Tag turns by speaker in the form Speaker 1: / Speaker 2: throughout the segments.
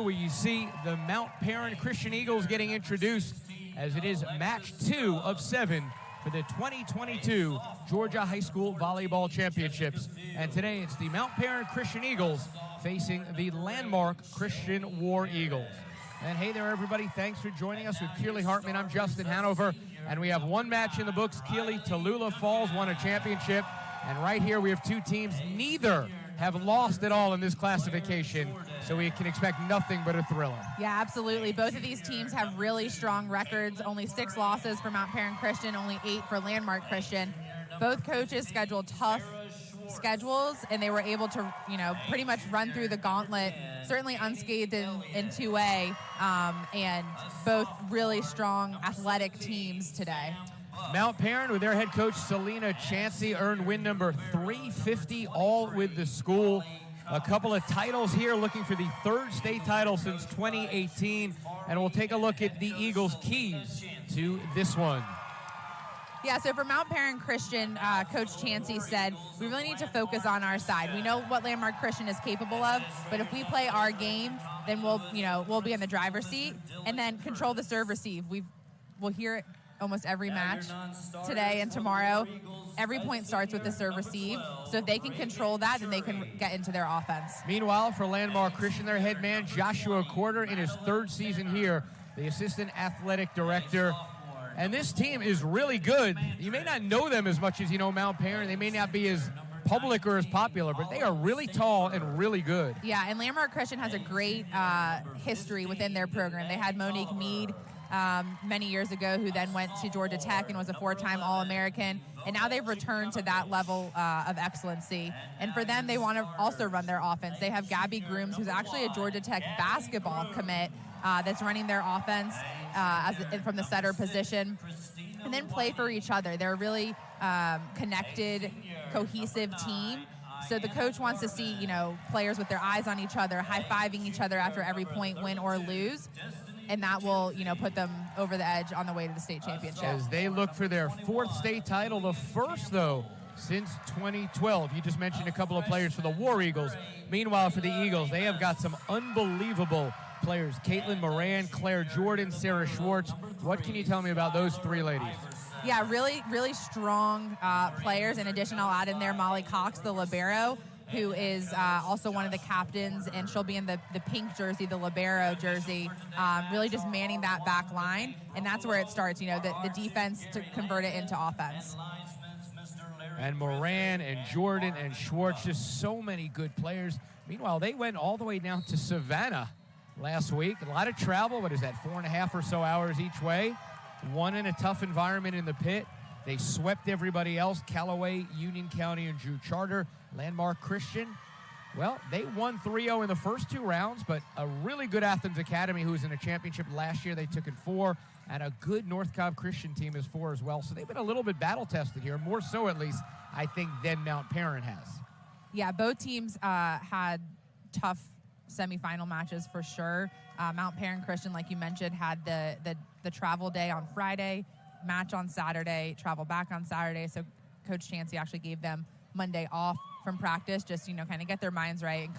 Speaker 1: where you see the Mount Paran Christian Eagles getting introduced as it is match 2 of 7 for the 2022 Georgia High School Volleyball Championships. And today it's the Mount Paran Christian Eagles facing the Landmark Christian War Eagles. And hey there, everybody. Thanks for joining us with Keely Hartman. I'm Justin Hanover, and we have one match in the books. Keely, Tallulah Falls won a championship, and right here we have two teams. Neither have lost at all in this classification, so we can expect nothing but a thriller.
Speaker 2: Yeah, absolutely. Both of these teams have really strong records. Only 6 losses for Mount Paran Christian, only 8 for Landmark Christian. Both coaches scheduled tough schedules, and they were able to, pretty much run through the gauntlet, certainly unscathed in 2A, and both really strong athletic teams today.
Speaker 1: Mount Paran, with their head coach Selena Chansey, earned win number 350, all with the school. A couple of titles here, looking for the 3rd state title since 2018, and we'll take a look at the Eagles' keys to this one.
Speaker 2: Yeah, so for Mount Paran Christian, Coach Chansey said, we really need to focus on our side. We know what Landmark Christian is capable of, but if we play our game, then we'll be in the driver's seat, and then control the serve receive. We'll hear it almost every match today and tomorrow. Every point starts with the serve receive, so if they can control that, then they can get into their offense.
Speaker 1: Meanwhile, for Landmark Christian, their head man, Joshua Corder, in his 3rd season here, the assistant athletic director. And this team is really good. You may not know them as much as you know Mount Paran. They may not be as public or as popular, but they are really tall and really good.
Speaker 2: Yeah, and Landmark Christian has a great history within their program. They had Monique Mead many years ago, who then went to Georgia Tech and was a 4-time All-American. And now they've returned to that level of excellency. And for them, they want to also run their offense. They have Gabby Grooms, who's actually a Georgia Tech basketball commit, that's running their offense from the setter position, and then play for each other. They're a really connected, cohesive team. So the coach wants to see, players with their eyes on each other, high-fiving each other after every point, win or lose. And that will, put them over the edge on the way to the state championship.
Speaker 1: As they look for their 4th state title, the first, though, since 2012. You just mentioned a couple of players for the War Eagles. Meanwhile, for the Eagles, they have got some unbelievable players. Kaitlyn, Moran, Claire Jordan, Sarah Schwartz. What can you tell me about those 3 ladies?
Speaker 2: Yeah, really, really strong players. In addition, I'll add in there Molly Cox, the libero, who is also one of the captains, and she'll be in the pink jersey, the libero jersey, really just manning that back line. And that's where it starts, the defense to convert it into offense.
Speaker 1: And Moran and Jordan and Schwartz, just so many good players. Meanwhile, they went all the way down to Savannah last week. A lot of travel. What is that, 4.5 or so hours each way? One in a tough environment in the pit. They swept everybody else, Callaway, Union County, and Drew Charter. Landmark Christian, well, they won 3-0 in the first 2 rounds, but a really good Athens Academy, who was in a championship last year, they took it 4, and a good North Cobb Christian team is 4 as well. So they've been a little bit battle-tested here, more so at least, I think, than Mount Paran has.
Speaker 2: Yeah, both teams had tough semifinal matches for sure. Mount Paran Christian, like you mentioned, had the travel day on Friday, match on Saturday, travel back on Saturday. So Coach Chansey actually gave them Monday off from practice, just kind of get their minds right and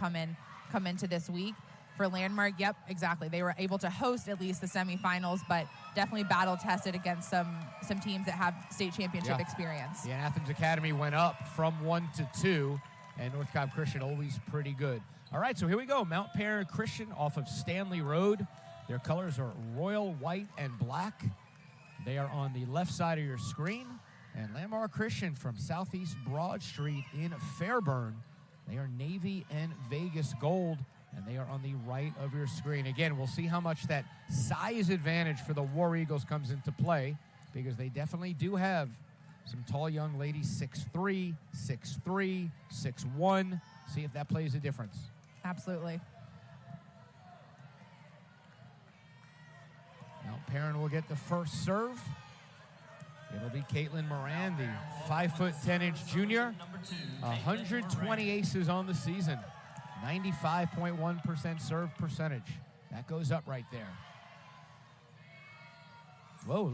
Speaker 2: come into this week. For Landmark, yep, exactly. They were able to host at least the semifinals, but definitely battle tested against some teams that have state championship experience.
Speaker 1: Yeah, Athens Academy went up from 1 to 2, and North Cobb Christian always pretty good. All right, so here we go. Mount Paran Christian off of Stanley Road. Their colors are royal white and black. They are on the left side of your screen. And Landmark Christian from Southeast Broad Street in Fairburn. They are navy and Vegas gold, and they are on the right of your screen. Again, we'll see how much that size advantage for the War Eagles comes into play, because they definitely do have some tall young ladies, 6'3", 6'3", 6'1". See if that plays a difference.
Speaker 2: Absolutely.
Speaker 1: Mount Paran will get the first serve. It'll be Kaitlyn Moran, the 5'10" junior. 120 aces on the season. 95.1% serve percentage. That goes up right there. Whoa,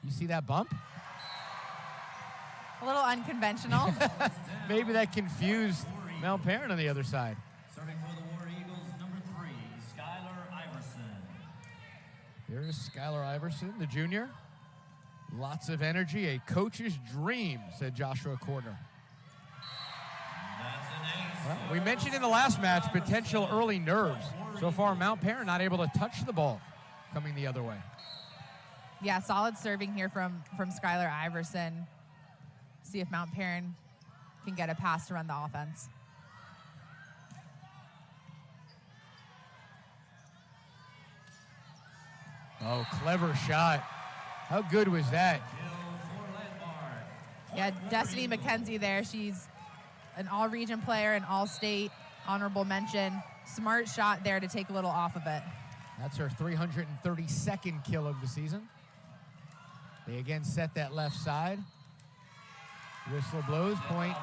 Speaker 1: you see that bump?
Speaker 2: A little unconventional.
Speaker 1: Maybe that confused Mount Paran on the other side.
Speaker 3: Starting for the War Eagles, number 3, Skylar
Speaker 1: Here is Skylar Iverson, the junior. Lots of energy, a coach's dream, said Joshua Corder. Well, we mentioned in the last match potential early nerves. So far, Mount Paran not able to touch the ball coming the other way.
Speaker 2: Yeah, solid serving here from Skylar Iverson. See if Mount Paran can get a pass to run the offense.
Speaker 1: Oh, clever shot. How good was that?
Speaker 2: Yeah, Destiny McKenzie there. She's an all-region player, an all-state honorable mention. Smart shot there to take a little off of it.
Speaker 1: That's her 332nd kill of the season. They again set that left side. Whistle blows, point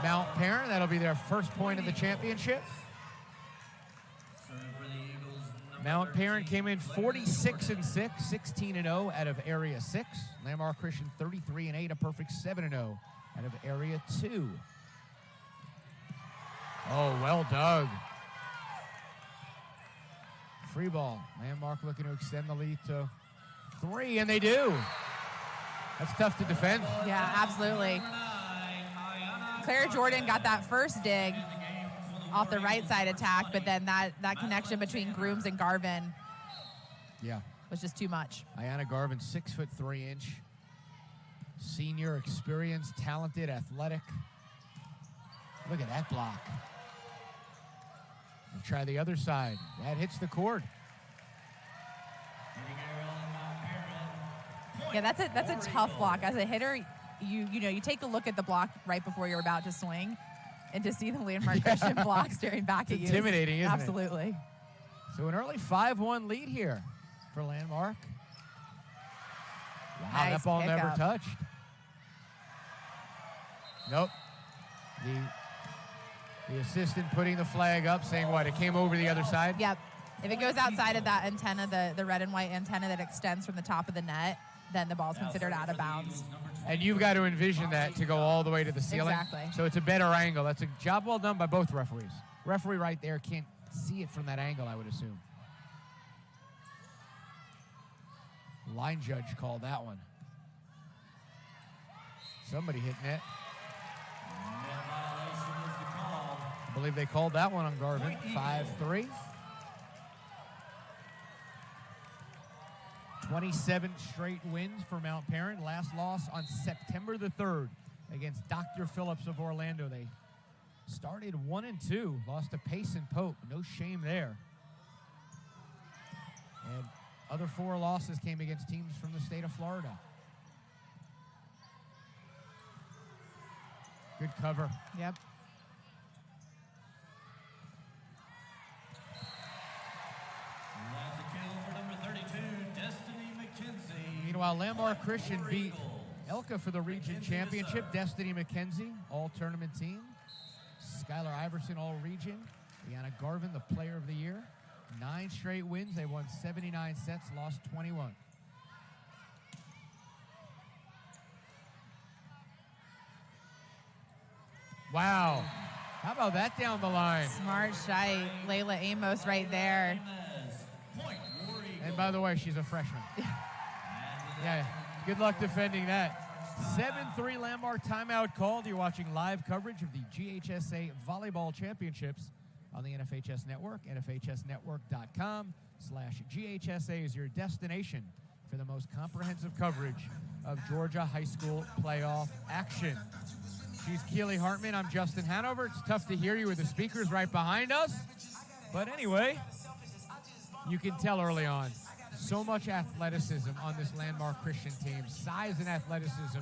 Speaker 1: Mount Paran. That'll be their first point of the championship. Mount Paran came in 46-6, 16-0 out of Area 6. Landmark Christian 33-8, a perfect 7-0 out of Area 2. Oh, well dug. Free ball. Landmark looking to extend the lead to 3, and they do. That's tough to defend.
Speaker 2: Yeah, absolutely. Claire Jordan got that first dig off the right side attack, but then that connection between Grooms and Garvin was just too much.
Speaker 1: Ayanna Garvin, 6'3" senior, experienced, talented, athletic. Look at that block. We'll try the other side. That hits the cord.
Speaker 2: Yeah, that's a tough block. As a hitter, you take a look at the block right before you're about to swing, and to see the Landmark Christian block staring back at you.
Speaker 1: Intimidating, isn't it?
Speaker 2: Absolutely.
Speaker 1: So an early 5-1 lead here for Landmark. Wow,
Speaker 2: Nice
Speaker 1: that ball never
Speaker 2: pickup.
Speaker 1: touched. Nope. The assistant putting the flag up, saying what? It came over the other side?
Speaker 2: Yep. If it goes outside of that antenna, the red and white antenna that extends from the top of the net, then the ball's considered out of bounds.
Speaker 1: And you've got to envision that to go all the way to the ceiling.
Speaker 2: Exactly.
Speaker 1: So it's a better angle. That's a job well done by both referees. Referee right there can't see it from that angle, I would assume. Line judge called that one. Somebody hit net. I believe they called that one on Garvin. 5-3. 27 straight wins for Mount Paran. Last loss on September the 3rd against Dr. Phillips of Orlando. They started 1-2, lost to Pace and Pope. No shame there. And other 4 losses came against teams from the state of Florida. Good cover.
Speaker 2: Yep.
Speaker 1: Meanwhile, Landmark Christian beat Elka for the region championship. Destiny McKenzie, all-tournament team. Skylar Iverson, all-region. Ayanna Garvin, the player of the year. 9 straight wins. They won 79 sets, lost 21. Wow. How about that down the line?
Speaker 2: Smart shot. Layla Amos right there.
Speaker 1: And by the way, she's a freshman. Yeah, good luck defending that. 7-3 Landmark timeout called. You're watching live coverage of the GHSA Volleyball Championships on the NFHS Network. NFHSnetwork.com/GHSA is your destination for the most comprehensive coverage of Georgia high school playoff action. She's Keely Hartman. I'm Justin Hanover. It's tough to hear you with the speakers right behind us. But anyway, you can tell early on. So much athleticism on this Landmark Christian team. Size and athleticism.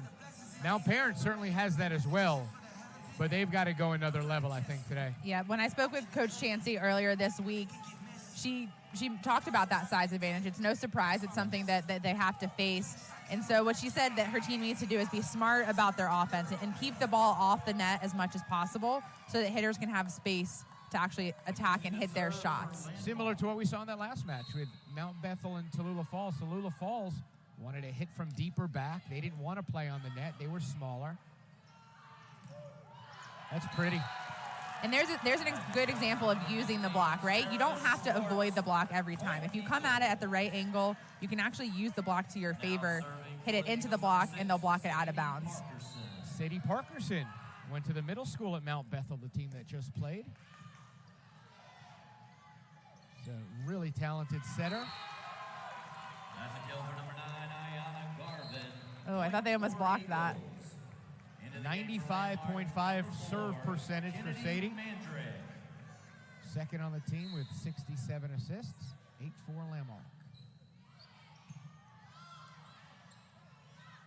Speaker 1: Mount Paran certainly has that as well, but they've got to go another level, I think, today.
Speaker 2: Yeah, when I spoke with Coach Chansey earlier this week, she talked about that size advantage. It's no surprise. It's something that they have to face. And so what she said that her team needs to do is be smart about their offense and keep the ball off the net as much as possible so that hitters can have space to actually attack and hit their shots.
Speaker 1: Similar to what we saw in that last match with Mount Bethel and Tallulah Falls. Tallulah Falls wanted to hit from deeper back. They didn't want to play on the net. They were smaller. That's pretty.
Speaker 2: And there's a good example of using the block, right? You don't have to avoid the block every time. If you come at it at the right angle, you can actually use the block to your favor, hit it into the block, and they'll block it out of bounds.
Speaker 1: Sadie Parkerson went to the middle school at Mount Bethel, the team that just played. She's a really talented setter.
Speaker 2: Oh, I thought they almost blocked that.
Speaker 1: 95.5 serve percentage for Sadie. Second on the team with 67 assists, 8-4 Landmark.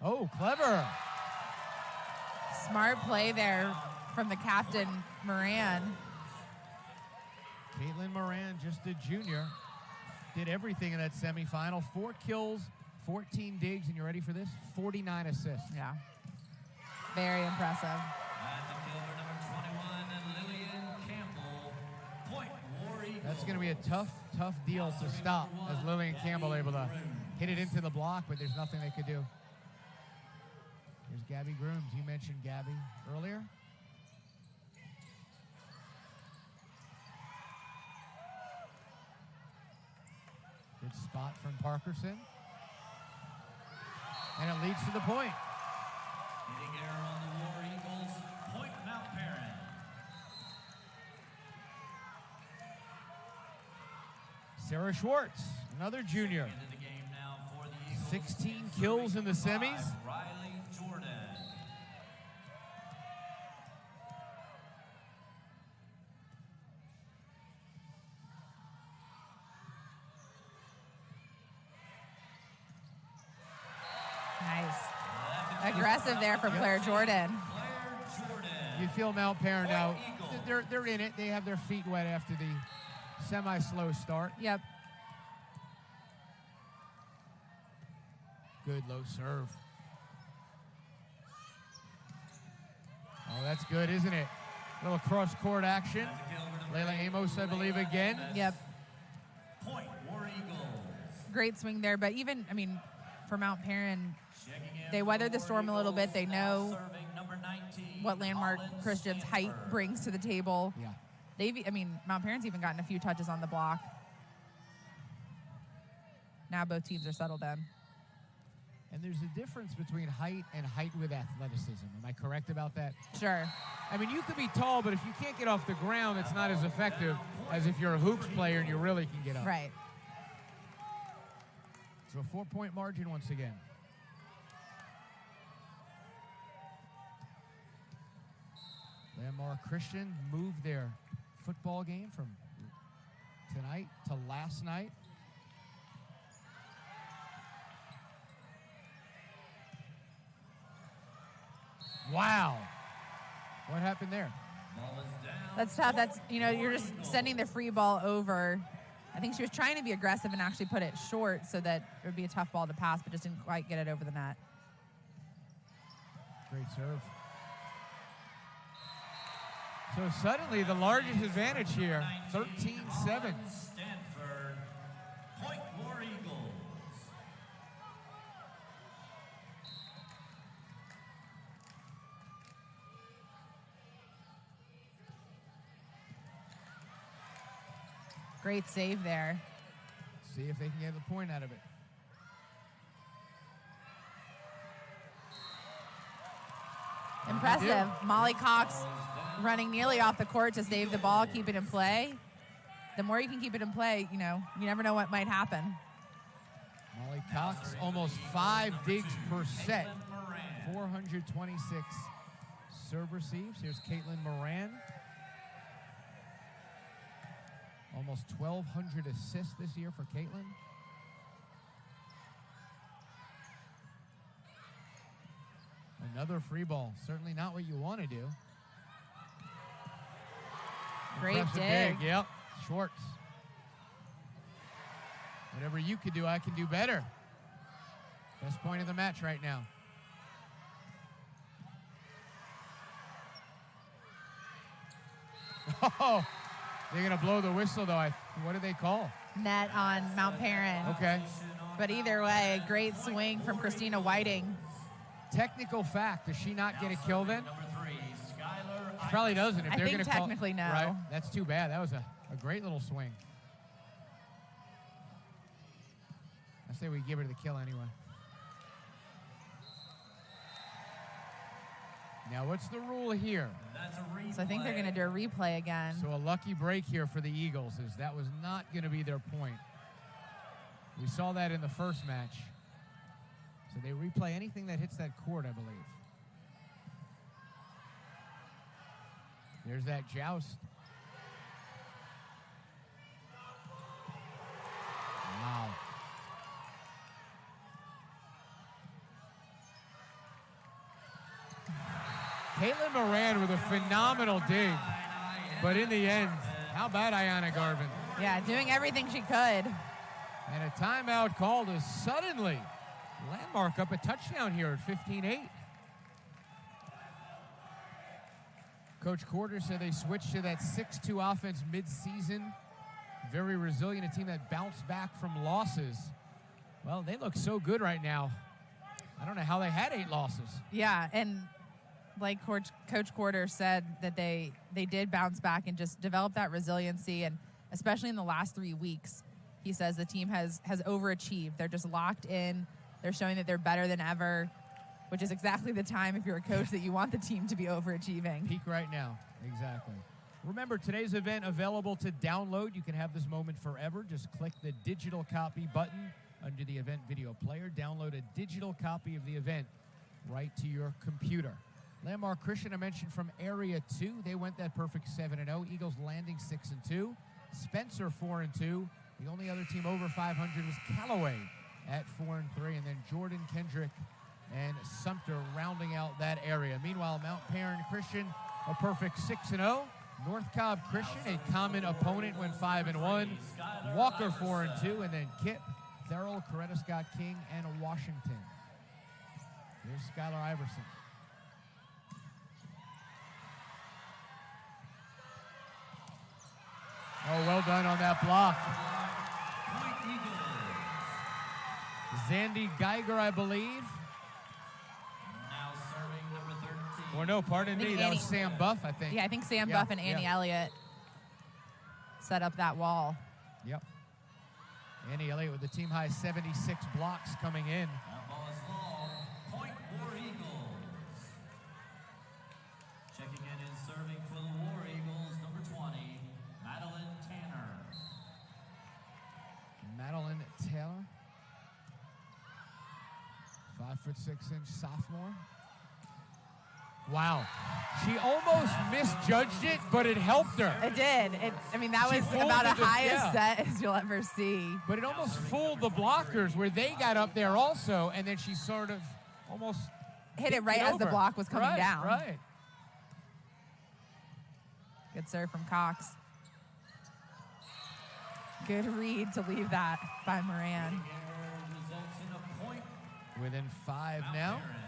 Speaker 1: Oh, clever.
Speaker 2: Smart play there from the captain, Moran.
Speaker 1: Kaitlyn Moran, just a junior, did everything in that semifinal. 4 kills, 14 digs, and you ready for this? 49 assists.
Speaker 2: Yeah. Very impressive.
Speaker 1: That's going to be a tough deal to stop, as Lillian Campbell able to hit it into the block, but there's nothing they could do. Here's Gabby Grooms. You mentioned Gabby earlier. Good spot from Parkerson. And it leads to the point.
Speaker 3: Hitting error on the War Eagles. Point Mount Paran.
Speaker 1: Sarah Schwartz, another junior.
Speaker 3: Into the game now for the Eagles.
Speaker 1: 16 kills in the semis.
Speaker 3: Riley Jordan.
Speaker 2: 'Nice. Aggressive there from Claire Jordan.
Speaker 1: You feel Mount Paran now. They're in it. They have their feet wet after the semi-slow start.
Speaker 2: Yep.
Speaker 1: Good low serve. Oh, that's good, isn't it? Little cross-court action. Layla Amos, I believe, again.
Speaker 2: Yep.
Speaker 3: Point War Eagles.
Speaker 2: Great swing there, but even, I mean, for Mount Paran, they weathered the storm a little bit. They know what Landmark Christian's height brings to the table.
Speaker 1: Yeah.
Speaker 2: Mount Paran's even gotten a few touches on the block. Now both teams are settled in.
Speaker 1: And there's a difference between height and height with athleticism. Am I correct about that?
Speaker 2: Sure.
Speaker 1: I mean, you could be tall, but if you can't get off the ground, it's not as effective as if you're a hoops player and you really can get up.
Speaker 2: Right.
Speaker 1: So a 4-point margin once again. Landmark Christian moved their football game from tonight to last night. Wow. What happened there?
Speaker 2: That's tough. That's, you're just sending the free ball over. I think she was trying to be aggressive and actually put it short so that it would be a tough ball to pass, but just didn't quite get it over the net.
Speaker 1: Great serve. So suddenly the largest advantage here, 13-7.
Speaker 3: Stanford. Point War Eagles.
Speaker 2: Great save there.
Speaker 1: See if they can get the point out of it.
Speaker 2: Impressive. Molly Cox running nearly off the court to save the ball, keep it in play. The more you can keep it in play, you never know what might happen.
Speaker 1: Molly Cox, almost 5 digs per set. 426 serve receives. Here's Kaitlyn Moran. Almost 1,200 assists this year for Kaitlyn. Another free ball. Certainly not what you want to do.
Speaker 2: Great
Speaker 1: Impressive
Speaker 2: dig.
Speaker 1: Yep. Schwartz. Whatever you could do, I can do better. Best point of the match right now. Oh, they're going to blow the whistle, though. What do they call?
Speaker 2: Net on Mount Paran.
Speaker 1: Okay.
Speaker 2: But either way, a great swing from Christina Whiting.
Speaker 1: Technical fact, does she not get a kill then? Probably doesn't. If
Speaker 2: I
Speaker 1: they're
Speaker 2: think
Speaker 1: going to call,
Speaker 2: technically no.
Speaker 1: Right? That's too bad. That was a great little swing. I say we give her the kill anyway. Now, what's the rule here?
Speaker 3: That's a replay.
Speaker 2: So I think they're going to do a replay again.
Speaker 1: So a lucky break here for the Eagles, as that was not going to be their point. We saw that in the first match. So they replay anything that hits that court, I believe. There's that joust. Wow. Kaitlyn Moran with a phenomenal dig. But in the end, how about Ayana Garvin?
Speaker 2: Yeah, doing everything she could.
Speaker 1: And a timeout called as suddenly Landmark up a touchdown here at 15-8. Coach Quarter said they switched to that 6-2 offense mid-season. Very resilient, a team that bounced back from losses. Well, they look so good right now. I don't know how they had 8 losses.
Speaker 2: Yeah, and like Coach Quarter said, that they did bounce back and just develop that resiliency, and especially in the last 3 weeks, he says the team has overachieved. They're just locked in. They're showing that they're better than ever, which is exactly the time, if you're a coach, that you want the team to be overachieving.
Speaker 1: Peak right now, exactly. Remember, today's event available to download. You can have this moment forever. Just click the digital copy button under the event video player. Download a digital copy of the event right to your computer. Landmark Christian, I mentioned from Area 2. They went that perfect 7-0. Eagles landing 6-2. Spencer 4-2. The only other team over 500 was Callaway at 4-3. And then Jordan, Kendrick, and Sumter rounding out that area. Meanwhile, Mount Paran Christian, a perfect 6-0. North Cobb Christian, a common opponent, went 5-1. Walker 4-2. And then Kip, Thurl, Coretta Scott King, and Washington. Here's Skylar Iverson. Oh, well done on that block. Zandy Geiger, I believe.
Speaker 3: Now serving number 13.
Speaker 1: Or no, pardon me, that was Sam Buff, I think.
Speaker 2: Yeah, I think Sam Buff and Annie Elliott set up that wall.
Speaker 1: Yep. Annie Elliott with the team high 76 blocks coming in.
Speaker 3: That ball is long. Point War Eagles. Checking in and serving for the War Eagles, number 20, Madeline Tanner.
Speaker 1: Madeline Taylor. 5'6" sophomore. Wow. She almost misjudged it, but it helped her.
Speaker 2: It did. I mean, that
Speaker 1: She
Speaker 2: was
Speaker 1: folded
Speaker 2: about as
Speaker 1: the-
Speaker 2: high a
Speaker 1: yeah.
Speaker 2: set as you'll ever see.
Speaker 1: But it almost fooled the blockers where they got up there also, and then she sort of almost
Speaker 2: Hit it right as the
Speaker 1: over.
Speaker 2: block was coming
Speaker 1: Right,
Speaker 2: down.
Speaker 1: Right.
Speaker 2: Good serve from Cox. Good read to leave that by Moran.
Speaker 3: Results in a point.
Speaker 1: Within 5 now.
Speaker 3: Paran.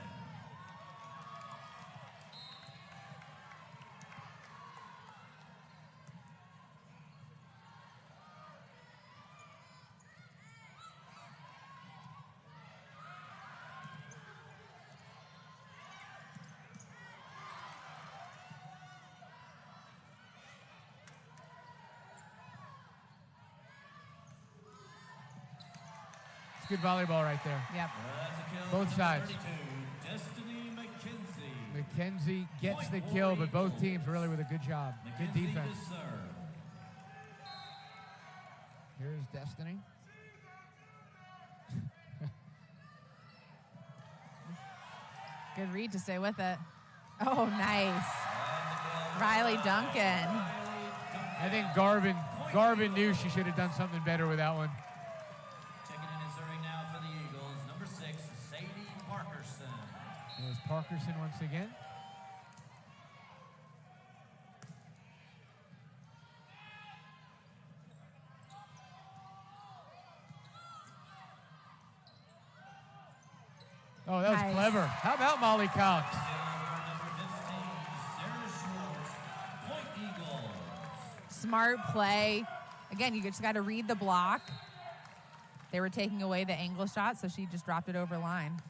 Speaker 1: It's good volleyball right there.
Speaker 2: Yep.
Speaker 3: That's a kill.
Speaker 1: Both sides.
Speaker 3: 32, Destiny McKenzie.
Speaker 1: McKenzie gets the kill, but both teams really with a good job. Good
Speaker 3: McKenzie
Speaker 1: defense.
Speaker 3: to serve.
Speaker 1: Here's Destiny.
Speaker 2: Good read to stay with it. Oh, nice. Riley Duncan.
Speaker 1: I think Garvin knew she should have done something better with that one.
Speaker 3: Checking in and serving now for the Eagles, number 6, Sadie Parkerson.
Speaker 1: There's Parkerson once again. Oh, that was
Speaker 2: Nice.
Speaker 1: clever. How about Molly Cox?
Speaker 3: Number 15, Sarah Schwartz. Point Eagles.
Speaker 2: Smart play. Again, you just got to read the block. They were taking away the angle shot, so she just dropped it over line.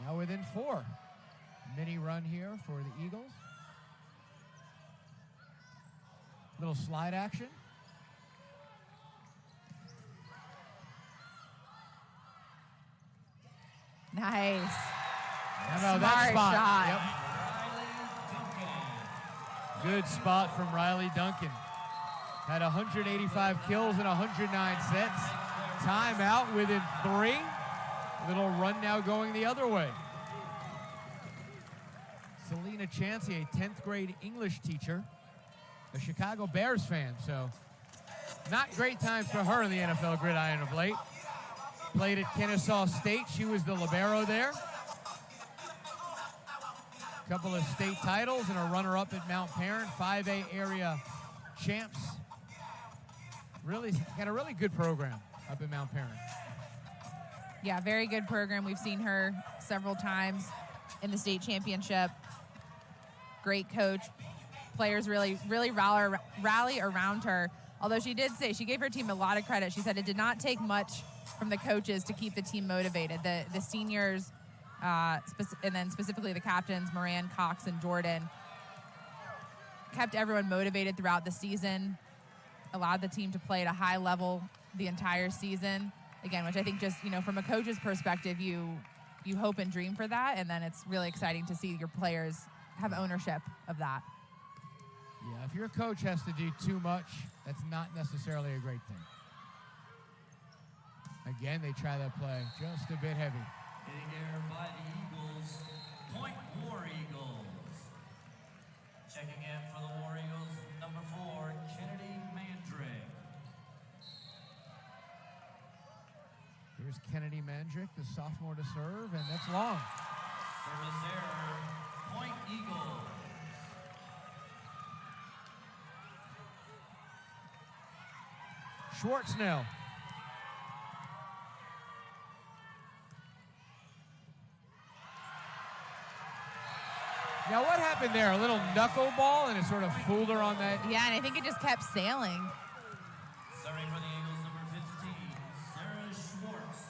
Speaker 1: Now within 4. mini run here for the Eagles. Little slide action.
Speaker 2: Nice.
Speaker 1: How about that
Speaker 2: Smart
Speaker 1: spot?
Speaker 2: shot.
Speaker 1: Yep. Good spot from Riley Duncan. Had 185 kills in 109 sets. Timeout within 3. Little run now going the other way. Selena Chansey, a 10th grade English teacher, a Chicago Bears fan, so not great times for her in the NFL gridiron of late. Played at Kennesaw State. She was the libero there. Couple of state titles and a runner-up at Mount Paran, 5A area champs. Really got a really good program up at Mount Paran.
Speaker 2: Yeah, very good program. We've seen her several times in the state championship. Great coach. Players really rally around her. Although she did say, she gave her team a lot of credit. She said it did not take much from the coaches to keep the team motivated. The seniors, and then specifically the captains, Moran, Cox, and Jordan, kept everyone motivated throughout the season, allowed the team to play at a high level the entire season. Again, which I think just, from a coach's perspective, you hope and dream for that, and then it's really exciting to see your players have ownership of that.
Speaker 1: Yeah, if your coach has to do too much, that's not necessarily a great thing. Again, they try that play just a bit heavy.
Speaker 3: Hitting there by the Eagles. Point War Eagles. Checking in for the War Eagles, number 4, Kennedy Mandrick.
Speaker 1: Here's Kennedy Mandrick, the sophomore to serve, and that's long.
Speaker 3: Service error. Point Eagles.
Speaker 1: Schwartz now. Now, what happened there? A little knuckleball, and it sort of fooled her on that.
Speaker 2: Yeah, and I think it just kept sailing.
Speaker 3: Serving for the Eagles, number 15, Sarah Schwartz.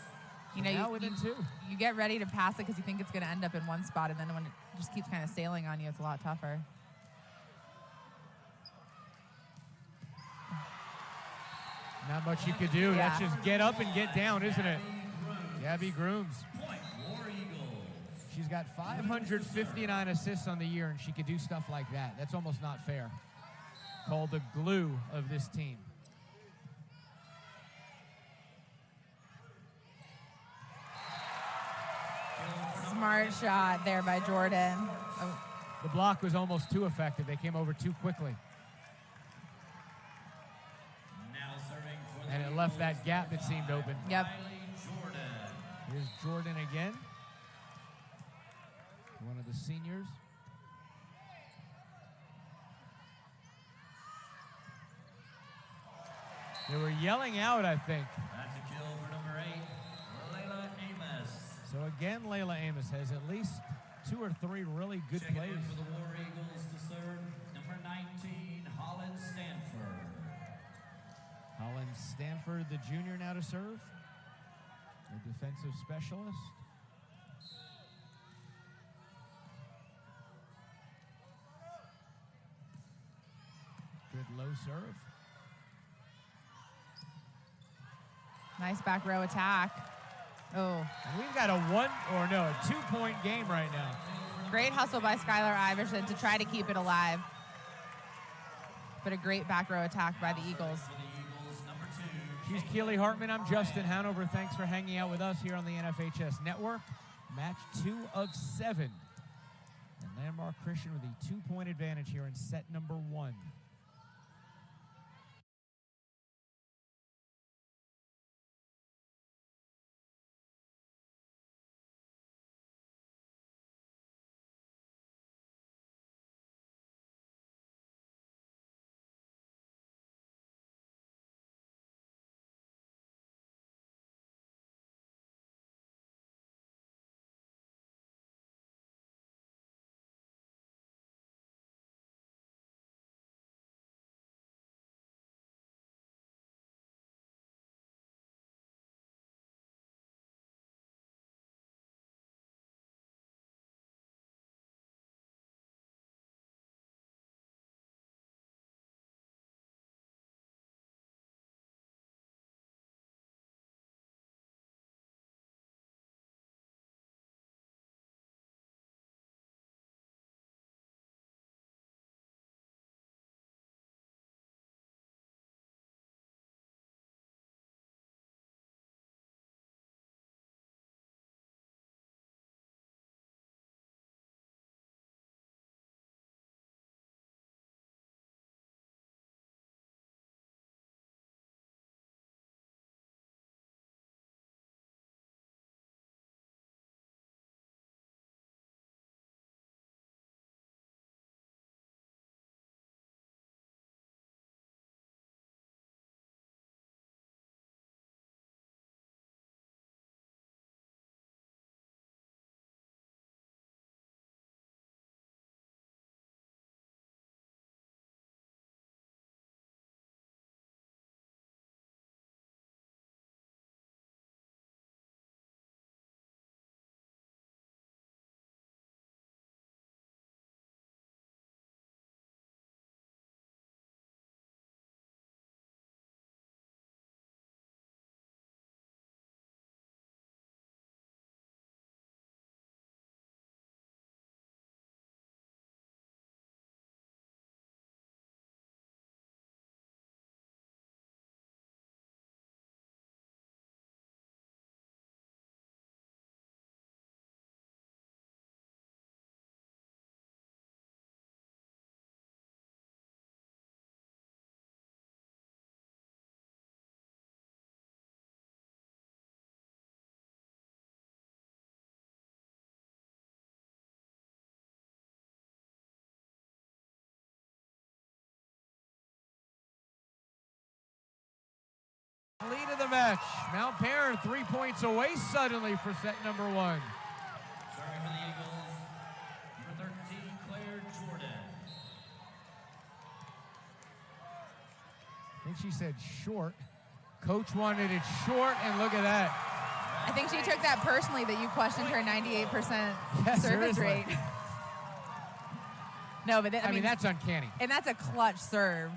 Speaker 1: Now within 2.
Speaker 2: You get ready to pass it because you think it's going to end up in one spot, and then when it just keeps kind of sailing on you, it's a lot tougher.
Speaker 1: Not much you could do.
Speaker 2: Yeah.
Speaker 1: That's just get up and get down, isn't it? Gabby Grooms.
Speaker 3: Point War Eagles.
Speaker 1: She's got 559 assists on the year, and she could do stuff like that. That's almost not fair. Called the glue of this team.
Speaker 2: Smart shot there by Jordan. Oh.
Speaker 1: The block was almost too effective. They came over too quickly.
Speaker 3: Now serving for the
Speaker 1: And it left that gap that seemed open.
Speaker 2: Yep.
Speaker 3: Jordan.
Speaker 1: Here's Jordan again. One of the seniors. They were yelling out, I think.
Speaker 3: That's a kill for number 8, Layla Amos.
Speaker 1: So again, Layla Amos has at least 2 or 3 really good
Speaker 3: Checking
Speaker 1: plays.
Speaker 3: in for the War Eagles to serve, number 19, Holland Stanford.
Speaker 1: Holland Stanford, the junior, now to serve. The defensive specialist. Good low serve.
Speaker 2: Nice back row attack. Oh,
Speaker 1: And we've got a 2-point game right now.
Speaker 2: great hustle by Skylar Iverson to try to keep it alive. But a great back row attack by the Eagles.
Speaker 3: For the Eagles, number 2,
Speaker 1: She's Keely Hartman. I'm Justin Hanover. Thanks for hanging out with us here on the NFHS Network. Match 2 of 7. And Landmark Christian with a 2-point advantage here in set number 1. of the match. Mount Paran 3 points away suddenly for set number 1.
Speaker 3: Serving for the Eagles, number 13, Claire Jordan.
Speaker 1: I think she said short. Coach wanted it short, and look at that.
Speaker 2: I think she took that personally that you questioned her 98%
Speaker 1: Yes,
Speaker 2: service
Speaker 1: seriously.
Speaker 2: rate. No, but
Speaker 1: I mean, that's uncanny.
Speaker 2: and that's a clutch serve.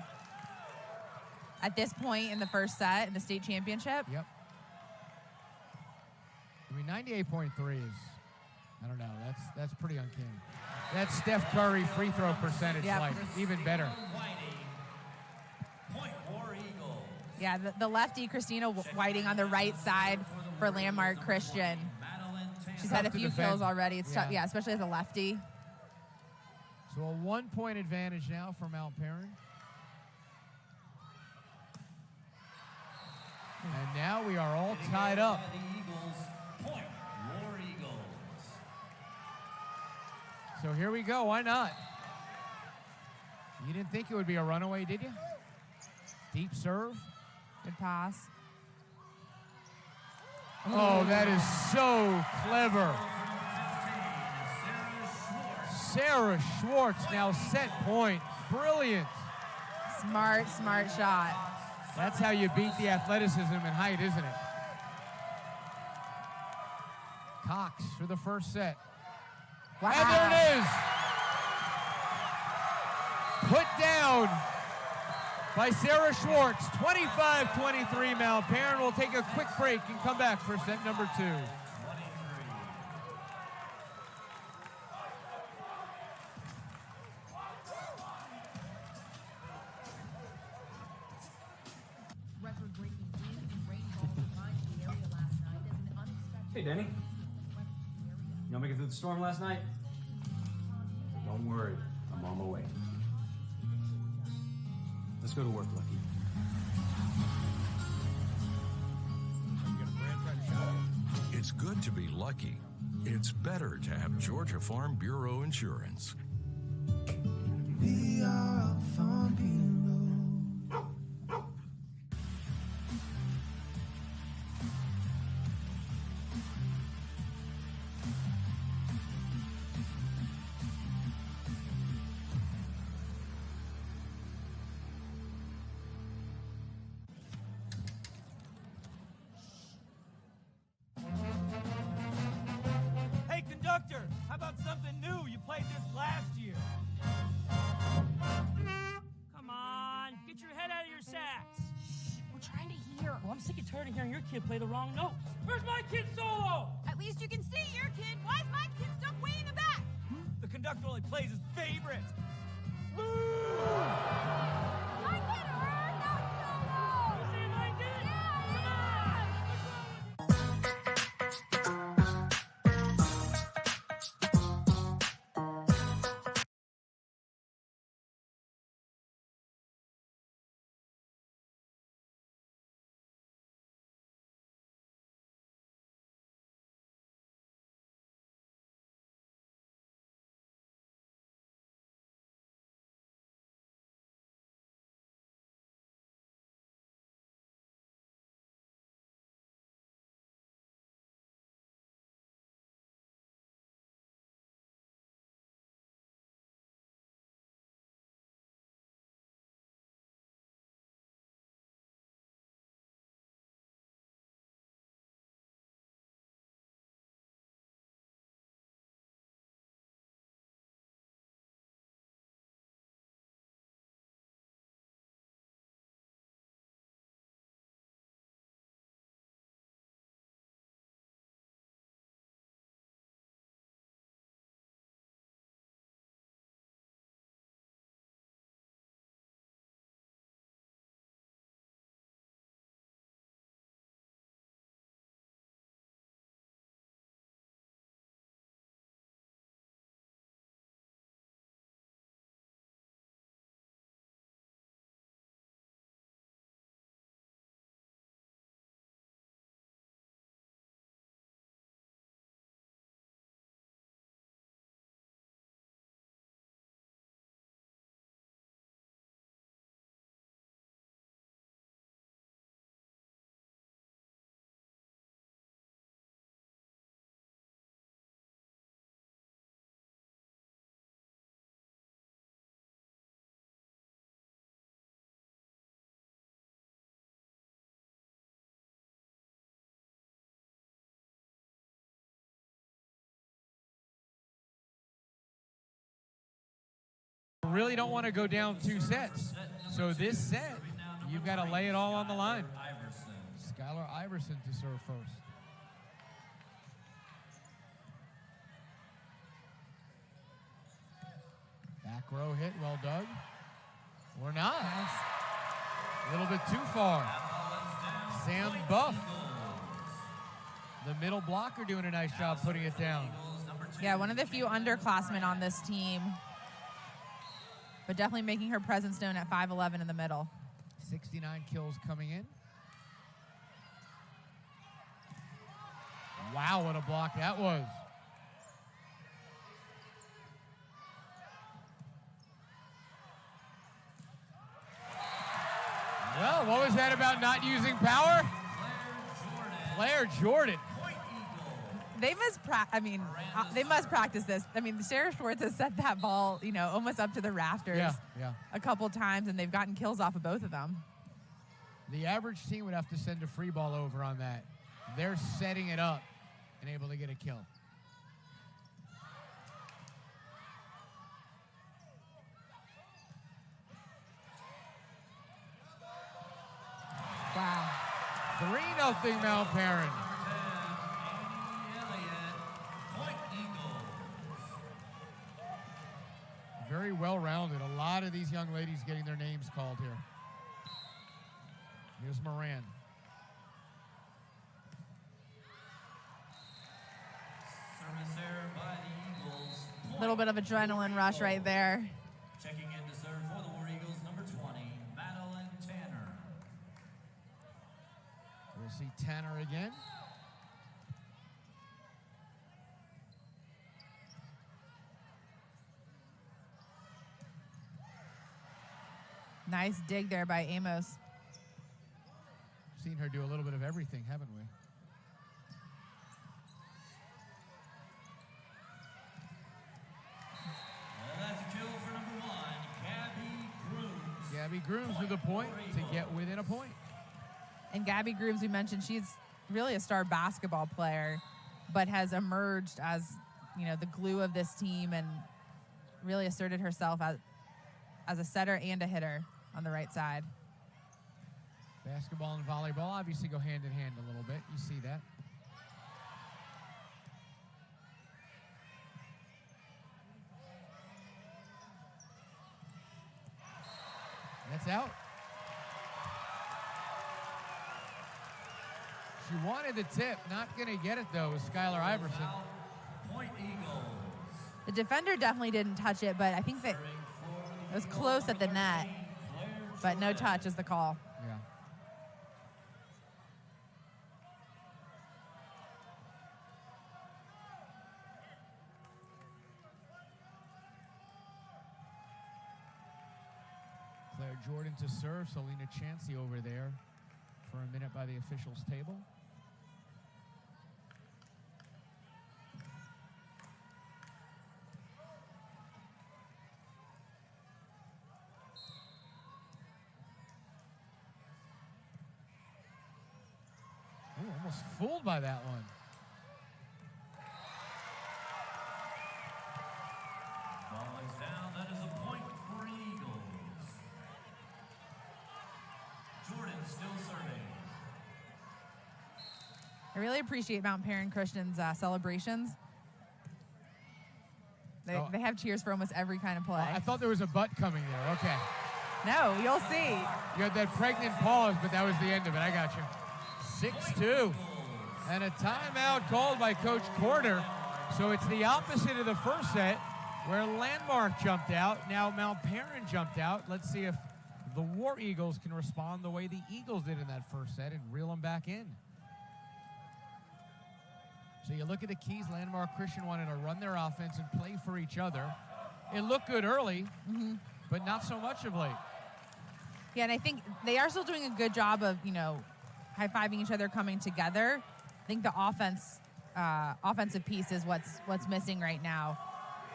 Speaker 2: At this point in the first set in the state championship.
Speaker 1: Yep. I mean, 98.3 is, I don't know, that's pretty uncanny. That's Steph Curry free throw percentage,
Speaker 2: Yep.
Speaker 1: like, even better.
Speaker 3: Point War Eagles.
Speaker 2: Yeah, the lefty, Christina Whiting, on the right side for Landmark Christian. She's had a
Speaker 1: Tough to
Speaker 2: few
Speaker 1: defend.
Speaker 2: kills already. It's tough,
Speaker 1: Yeah.
Speaker 2: yeah, especially as a lefty.
Speaker 1: So a 1-point advantage now for Mount Paran. And now we are all tied up.
Speaker 3: The Eagles, point War Eagles.
Speaker 1: So here we go. Why not? You didn't think it would be a runaway, did you? Deep serve.
Speaker 2: Good pass.
Speaker 1: Oh, that is so clever. Sarah Schwartz now set point. Brilliant.
Speaker 2: Smart shot.
Speaker 1: That's how you beat the athleticism and height, isn't it? Cox for the first set.
Speaker 2: Wow.
Speaker 1: And there it is. Put down by Sarah Schwartz. 25-23 Mount Paran. Will take a quick break and come back for set number 2.
Speaker 4: Hey, Denny. You all make it through the storm last night? Don't worry, I'm on my way. Let's go to work, Lucky.
Speaker 5: It's good to be lucky. It's better to have Georgia Farm Bureau Insurance.
Speaker 6: We are Farm Bureau.
Speaker 7: Hey, conductor, how about something new? You played this last year.
Speaker 8: Come on, get your head out of your sacks.
Speaker 9: We're trying to hear.
Speaker 8: Well, I'm sick and tired of hearing your kid play the wrong notes. Where's my kid solo?
Speaker 9: At least you can see your kid. Why is my kid stuck way in the back?
Speaker 7: The conductor only plays his favorite.
Speaker 9: My kid heard that solo.
Speaker 8: You see my kid?
Speaker 1: really don't want to go down 2 sets. So this set, you've got to lay it all on the line. Skylar Iverson to serve first. Back row hit, well dug. Or not. A little bit too far. Sam Buff, the middle blocker, doing a nice job putting it down.
Speaker 2: Yeah, one of the few underclassmen on this team, but definitely making her presence known at 5'11" in the middle.
Speaker 1: 69 kills coming in. Wow, what a block that was. Well, what was that about not using power? Claire Jordan.
Speaker 2: They must practice this. I mean, Sarah Schwartz has set that ball, you know, almost up to the rafters a couple times, and they've gotten kills off of both of them.
Speaker 1: The average team would have to send a free ball over on that. They're setting it up and able to get a kill.
Speaker 2: Wow.
Speaker 1: 3-0 Mount Paran. Very well-rounded. A lot of these young ladies getting their names called here. Here's Moran.
Speaker 2: A little bit of adrenaline rush right there.
Speaker 3: Checking in to serve for the War Eagles, number 20, Madeline Tanner.
Speaker 1: We'll see Tanner again.
Speaker 2: Nice dig there by Amos.
Speaker 1: Seen her do a little bit of everything, haven't we?
Speaker 3: That's a kill for number 1, Gabby Grooms.
Speaker 1: Gabby Grooms with a point to get within a point.
Speaker 2: And Gabby Grooms, we mentioned, she's really a star basketball player, but has emerged as, you know, the glue of this team and really asserted herself as a setter and a hitter on the right side.
Speaker 1: Basketball and volleyball obviously go hand in hand a little bit. You see that. That's out. She wanted the tip. Not going to get it, though, with Skylar Iverson.
Speaker 3: Point Eagles.
Speaker 2: The defender definitely didn't touch it, but I think that it was close at the net. But no touch is the call.
Speaker 1: Yeah. Claire Jordan to serve. Selena Chansey over there for a minute by the officials' table. Ooh, almost fooled by that one.
Speaker 3: Ball is down. That is a point for Eagles. Jordan still serving.
Speaker 2: I really appreciate Mount Paran Christian's celebrations. They have cheers for almost every kind of play.
Speaker 1: I thought there was a butt coming there. Okay.
Speaker 2: No, you'll see.
Speaker 1: You had that pregnant pause, but that was the end of it. I got you. 6-2. And a timeout called by Coach Corder. So it's the opposite of the first set where Landmark jumped out. Now Mount Paran jumped out. Let's see if the War Eagles can respond the way the Eagles did in that first set and reel them back in. So you look at the keys. Landmark Christian wanted to run their offense and play for each other. It looked good early, but not so much of late.
Speaker 2: Yeah, and I think they are still doing a good job of, you know, high-fiving each other, coming together. I think the offensive piece is what's missing right now.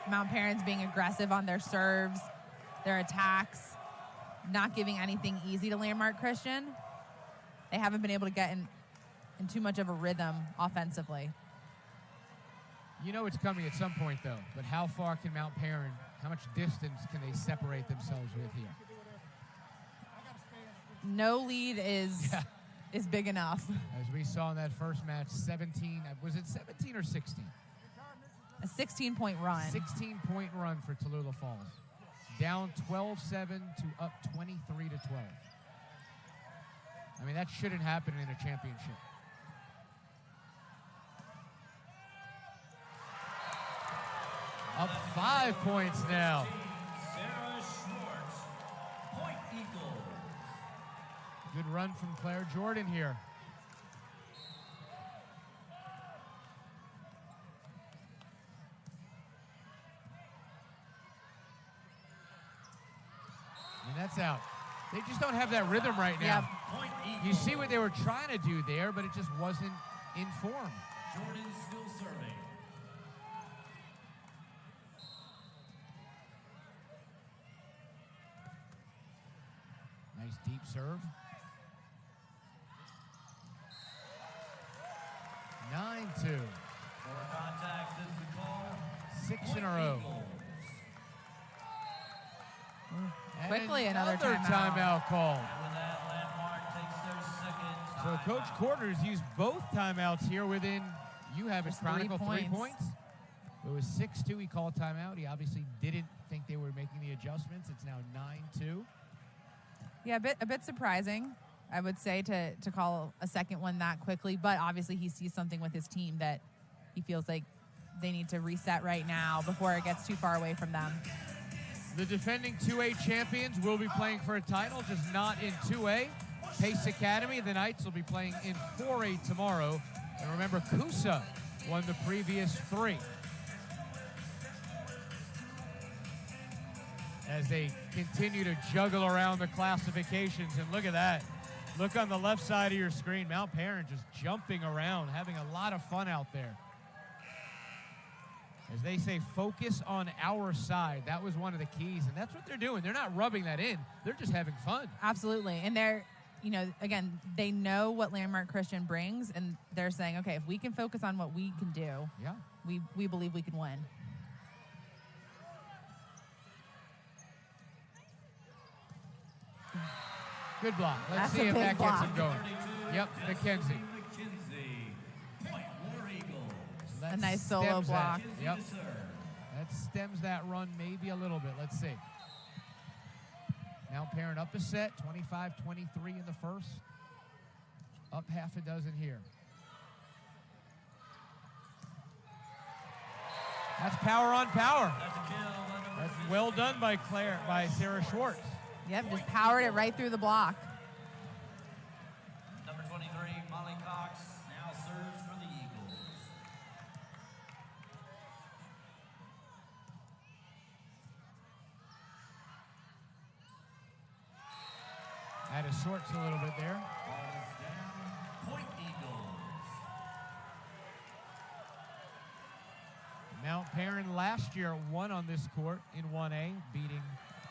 Speaker 2: Mount Paran's being aggressive on their serves, their attacks, not giving anything easy to Landmark Christian. They haven't been able to get in too much of a rhythm offensively.
Speaker 1: You know it's coming at some point, though, but how far can Mount Paran How much distance can they separate themselves with here?
Speaker 2: No lead is big enough.
Speaker 1: As we saw in that first match, 17, was it 17 or 16?
Speaker 2: A 16-point run.
Speaker 1: 16-point run for Tallulah Falls. Down 12-7 to up 23-12. I mean, that shouldn't happen in a championship. Up 5 points now.
Speaker 3: Sarah Schwartz, Point Eagles.
Speaker 1: Good run from Claire Jordan here. And that's out. They just don't have that rhythm right now.
Speaker 3: Point Eagles.
Speaker 1: You see what they were trying to do there, but it just wasn't in form.
Speaker 3: Jordan still serving.
Speaker 1: Nice deep serve. 9-2.
Speaker 3: For contacts is the call.
Speaker 1: 6 in a row. And
Speaker 2: Quickly another
Speaker 1: timeout called.
Speaker 3: And with that, Landmark takes their second
Speaker 1: So
Speaker 3: timeout.
Speaker 1: Coach Quarters used both timeouts here within, you have it,
Speaker 2: Just
Speaker 1: Chronicle, 3
Speaker 2: 3
Speaker 1: points. It was 6-2. He called timeout. He obviously didn't think they were making the adjustments. It's now 9-2.
Speaker 2: Yeah, a bit surprising, I would say, to call a second one that quickly. But obviously he sees something with his team that he feels like they need to reset right now before it gets too far away from them.
Speaker 1: The defending 2A champions will be playing for a title, just not in 2A. Pace Academy, the Knights, will be playing in 4A tomorrow. And remember, Coosa won the previous 3. As they continue to juggle around the classifications. And look at that. Look on the left side of your screen. Mount Paran just jumping around, having a lot of fun out there. As they say, focus on our side. That was one of the keys, and that's what they're doing. They're not rubbing that in. They're just having fun.
Speaker 2: Absolutely. And they're, again, they know what Landmark Christian brings, and they're saying, okay, if we can focus on what we can do,
Speaker 1: yeah,
Speaker 2: we believe we can win.
Speaker 1: Good block. Let's
Speaker 2: That's
Speaker 1: see
Speaker 2: a
Speaker 1: if
Speaker 2: big
Speaker 1: that
Speaker 2: block.
Speaker 1: gets him going. Yep, McKenzie.
Speaker 3: Point War Eagles.
Speaker 1: So that
Speaker 2: A nice solo
Speaker 1: stems
Speaker 2: block.
Speaker 1: That. Yep. That stems that run maybe a little bit. Let's see. Mount Paran up a set, 25-23 in the first. Up half a dozen here. That's power on power.
Speaker 3: That's a kill.
Speaker 1: That's well done by Sarah Schwartz.
Speaker 2: Yep, just powered it right through the block.
Speaker 3: Number 23, Molly Cox, now serves for the Eagles.
Speaker 1: Out of sorts a little bit there.
Speaker 3: Ball is down. Point Eagles.
Speaker 1: Mount Paran last year won on this court in 1A, beating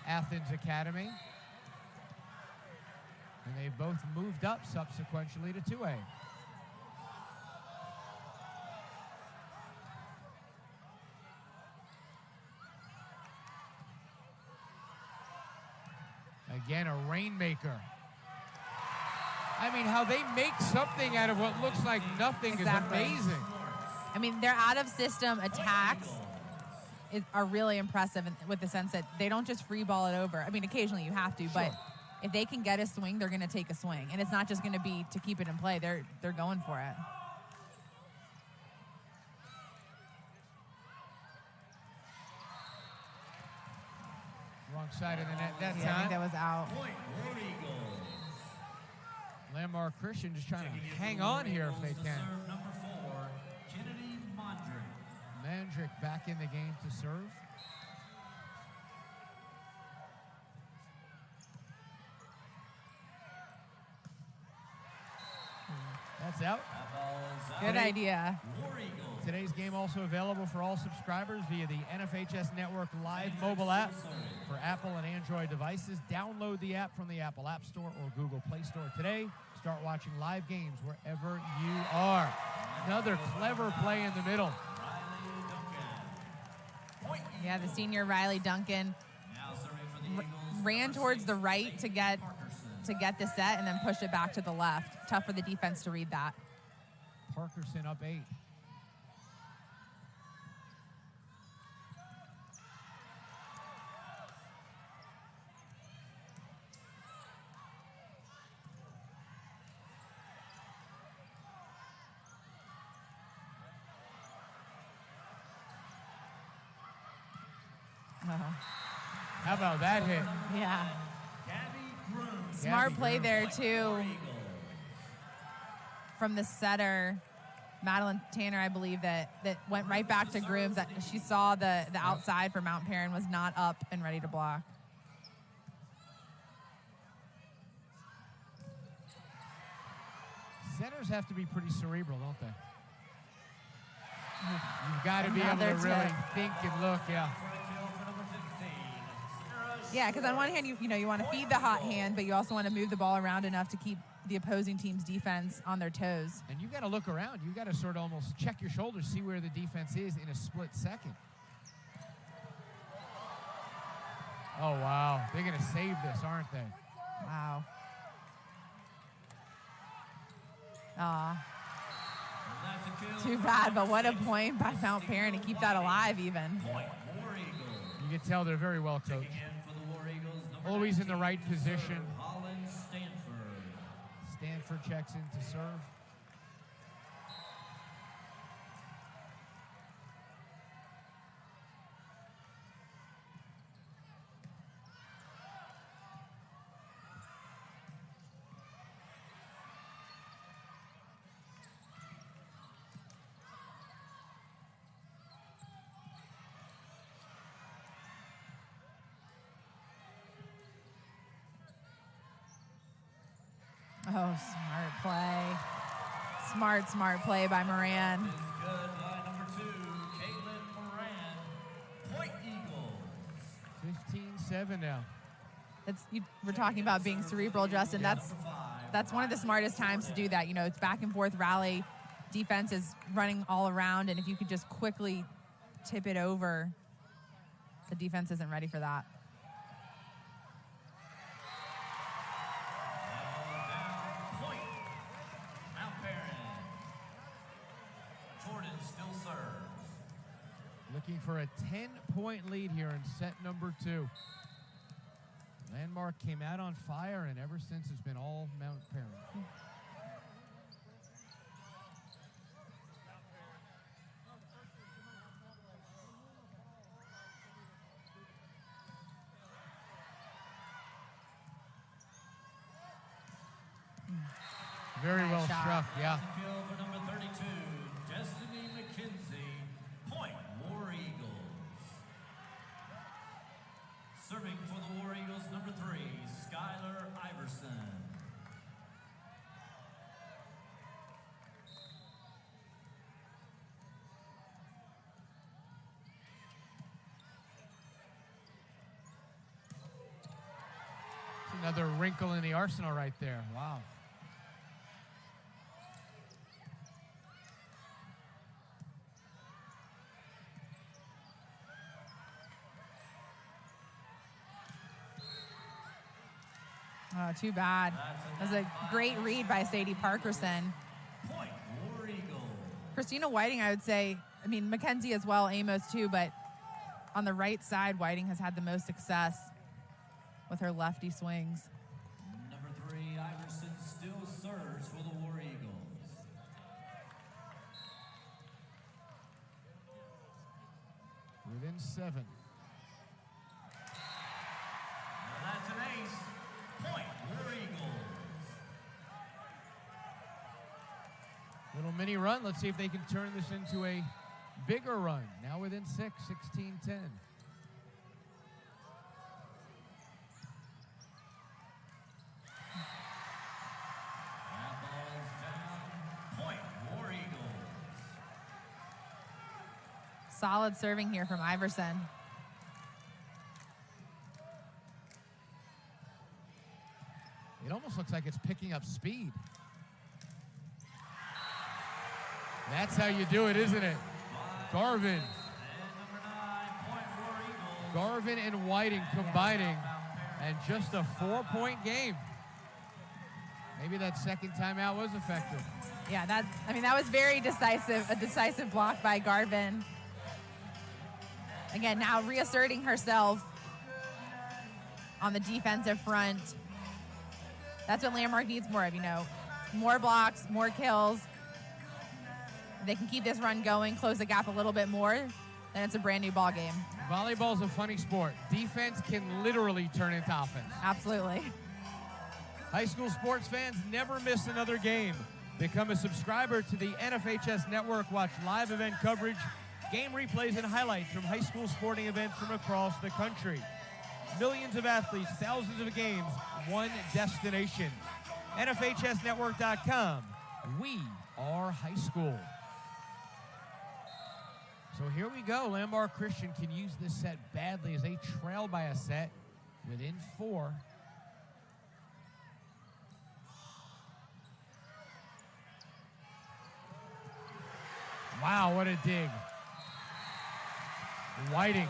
Speaker 1: Athens Academy. And they've both moved up subsequently to 2A. Again, a rainmaker. I mean, how they make something out of what looks like nothing
Speaker 2: Exactly.
Speaker 1: is amazing.
Speaker 2: I mean, their out-of-system attacks are really impressive with the sense that they don't just free ball it over. I mean, occasionally you have to, but if they can get a swing, they're going to take a swing. And it's not just going to be to keep it in play. They're going for it.
Speaker 1: Wrong side of the net that
Speaker 2: Yeah, I think
Speaker 1: time.
Speaker 2: that was out.
Speaker 3: Point War Eagles.
Speaker 1: Landmark Christian just trying
Speaker 3: Checking
Speaker 1: to
Speaker 3: in
Speaker 1: hang
Speaker 3: for the
Speaker 1: on
Speaker 3: War
Speaker 1: here
Speaker 3: Eagles
Speaker 1: if they
Speaker 3: to
Speaker 1: can.
Speaker 3: serve number 4, Kennedy Mondrick.
Speaker 1: Mandrick back in the game to serve. That's out.
Speaker 3: That ball is out.
Speaker 2: Good idea.
Speaker 3: War Eagles.
Speaker 1: Today's game also available for all subscribers via the NFHS Network Live mobile app for Apple and Android devices. Download the app from the Apple App Store or Google Play Store today. Start watching live games wherever you are. Another clever play in the middle.
Speaker 3: Riley Duncan. Point
Speaker 2: Yeah, the senior Riley Duncan
Speaker 3: Now serving for the Eagles.
Speaker 2: ran towards the right to get the set and then pushed it back to the left. Tough for the defense to read that.
Speaker 1: Parkerson up 8. How about that hit?
Speaker 2: Yeah.
Speaker 3: Gabby Groom.
Speaker 2: Smart
Speaker 1: Gabby
Speaker 2: play
Speaker 1: Groom.
Speaker 2: there, too,
Speaker 3: Eagles.
Speaker 2: from the setter, Madeline Tanner, I believe, that went right back to Grooms. That she saw the outside for Mount Paran was not up and ready to block.
Speaker 1: Centers have to be pretty cerebral, don't they? You've got to be able
Speaker 2: Another
Speaker 1: to really
Speaker 2: tip.
Speaker 1: think and look, yeah.
Speaker 2: Yeah, because on one hand, you want to feed the hot hand, but you also want to move the ball around enough to keep the opposing team's defense on their toes.
Speaker 1: And you've got to look around. You've got to sort of almost check your shoulders, see where the defense is in a split second. Oh, wow. They're going to save this, aren't they?
Speaker 2: Wow. Aw. Too bad, but what a point by Mount Paran to keep that alive even.
Speaker 1: You can tell they're very well coached. Always in the right position. Stanford checks in to serve.
Speaker 2: Oh, smart play. Smart play by Moran.
Speaker 3: Good by number 2, Kaitlyn Moran. Point Eagles.
Speaker 1: 15-7 now.
Speaker 2: We're talking about being cerebral, Justin. That's one of the smartest times to do that. It's back and forth rally. Defense is running all around, and if you could just quickly tip it over, the defense isn't ready for that.
Speaker 3: Point. Mount Paran. Jordan still serves.
Speaker 1: Looking for a 10-point lead here in set number 2. Landmark came out on fire, and ever since it's been all Mount Paran. Very
Speaker 2: Nice
Speaker 1: well
Speaker 2: shot.
Speaker 1: struck, yeah.
Speaker 3: Kill for number 32, Destiny McKenzie. Point War Eagles. Serving for the War Eagles, number 3, Skylar Iverson.
Speaker 1: Another wrinkle in the arsenal right there. Wow.
Speaker 2: Oh, too bad. That was a great read by Sadie Parkerson.
Speaker 3: Point War Eagles.
Speaker 2: Christina Whiting, I would say, Mackenzie as well, Amos too, but on the right side, Whiting has had the most success with her lefty swings.
Speaker 3: Number 3, Iverson still serves for the War Eagles.
Speaker 1: Within 7.
Speaker 3: Now that's an ace. Point War Eagles.
Speaker 1: Little mini run. Let's see if they can turn this into a bigger run. Now within 6, 16-10.
Speaker 3: That ball's down. Point War Eagles.
Speaker 2: Solid serving here from Iverson.
Speaker 1: It almost looks like it's picking up speed. That's how you do it, isn't it? Garvin.
Speaker 3: And number 9, Point War
Speaker 1: Garvin and Whiting combining, and just a 4-point game. Maybe that second timeout was effective.
Speaker 2: Yeah, that was very decisive, a decisive block by Garvin. Again, now reasserting herself on the defensive front. That's what Landmark needs more of, more blocks, more kills. If they can keep this run going, close the gap a little bit more, then it's a brand new ball game.
Speaker 1: Volleyball's a funny sport. Defense can literally turn into offense.
Speaker 2: Absolutely.
Speaker 1: High school sports fans, never miss another game. Become a subscriber to the NFHS Network. Watch live event coverage, game replays, and highlights from high school sporting events from across the country. Millions of athletes, thousands of games, one destination. NFHSnetwork.com. We are high school. So here we go. Landmark Christian can use this set badly as they trail by a set within 4. Wow, what a dig. Whiting.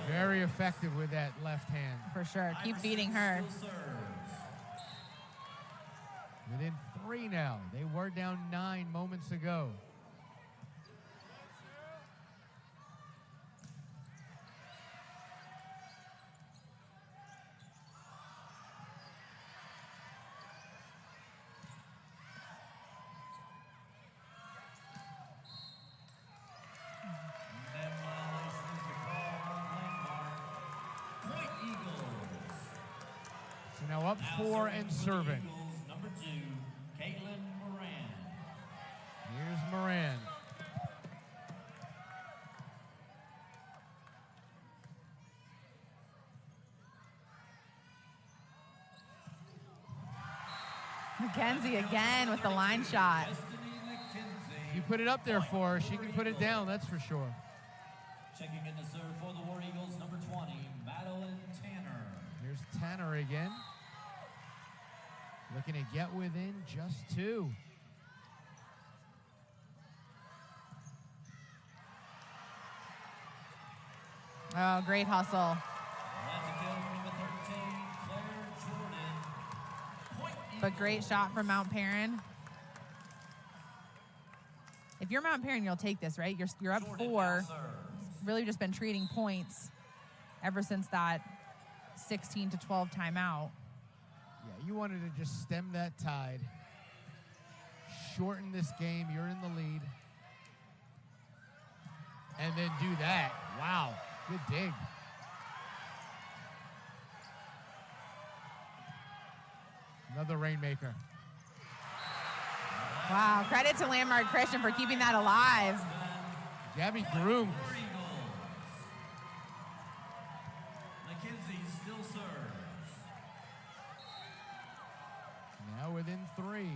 Speaker 1: Very effective with that left hand.
Speaker 2: For sure. Keep beating her.
Speaker 1: Within 3 now. They were down 9 moments ago. So now up 4 and serving.
Speaker 3: Number 2, Kaitlyn Moran.
Speaker 1: Here's Moran.
Speaker 2: Mackenzie again with the line shot.
Speaker 1: You put it up there for her, she can put it down, that's for sure.
Speaker 3: Checking in to serve for the War Eagles, number 20, Madeline Tanner.
Speaker 1: Here's Tanner again. Looking to get within just 2.
Speaker 2: Oh, great hustle.
Speaker 3: That's a kill from number 13, Claire Jordan. Point
Speaker 2: But great shot from Mount Paran. If you're Mount Paran, you'll take this, right? You're up 4. Really just been trading points ever since that 16-12 timeout.
Speaker 1: Yeah, you wanted to just stem that tide. Shorten this game, you're in the lead. And then do that. Wow, good dig. Another rainmaker.
Speaker 2: Wow, credit to Landmark Christian for keeping that alive.
Speaker 1: Gabby Groom.
Speaker 3: Mackenzie still serves.
Speaker 1: Now within 3.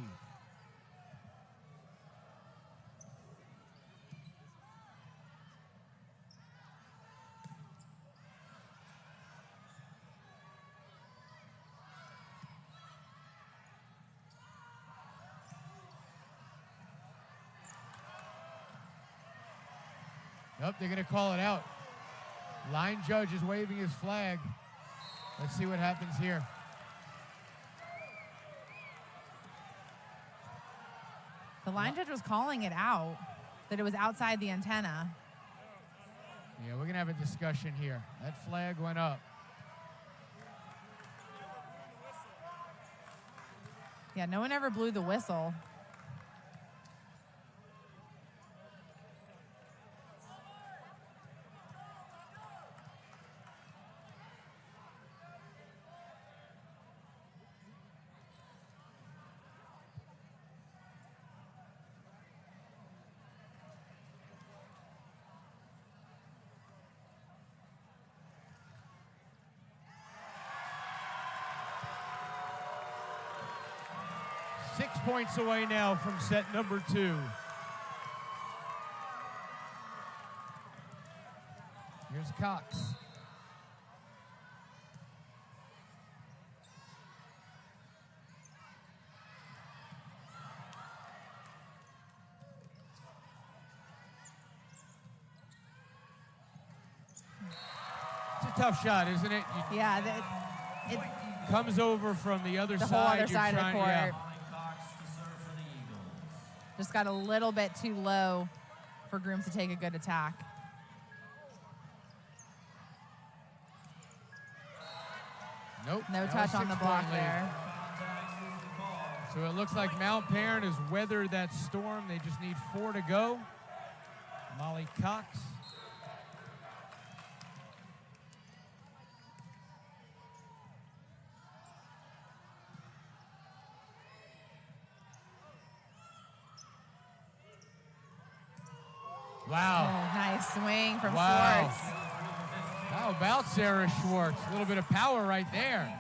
Speaker 1: Nope, they're going to call it out. Line judge is waving his flag. Let's see what happens here.
Speaker 2: The line judge was calling it out, that it was outside the antenna.
Speaker 1: Yeah, we're going to have a discussion here. That flag went up.
Speaker 2: Yeah, no one ever blew the whistle.
Speaker 1: Six points away now from set number 2. Here's Cox. tough shot, isn't it?
Speaker 2: Yeah, it
Speaker 1: Comes over from the other side.
Speaker 2: the whole other
Speaker 1: You're
Speaker 2: side of the
Speaker 1: trying-
Speaker 2: court.
Speaker 1: yeah.
Speaker 2: Just got a little bit too low for Grooms to take a good attack.
Speaker 1: Nope.
Speaker 2: No
Speaker 1: that
Speaker 2: touch
Speaker 1: was
Speaker 2: on the
Speaker 1: 6-point
Speaker 2: block
Speaker 1: lead.
Speaker 2: there.
Speaker 1: So it looks like Mount Paran has weathered that storm. They just need 4 to go. Molly Cox. Wow.
Speaker 2: Oh, nice swing from
Speaker 1: Wow.
Speaker 2: Schwartz.
Speaker 1: How about Sarah Schwartz? A little bit of power right there.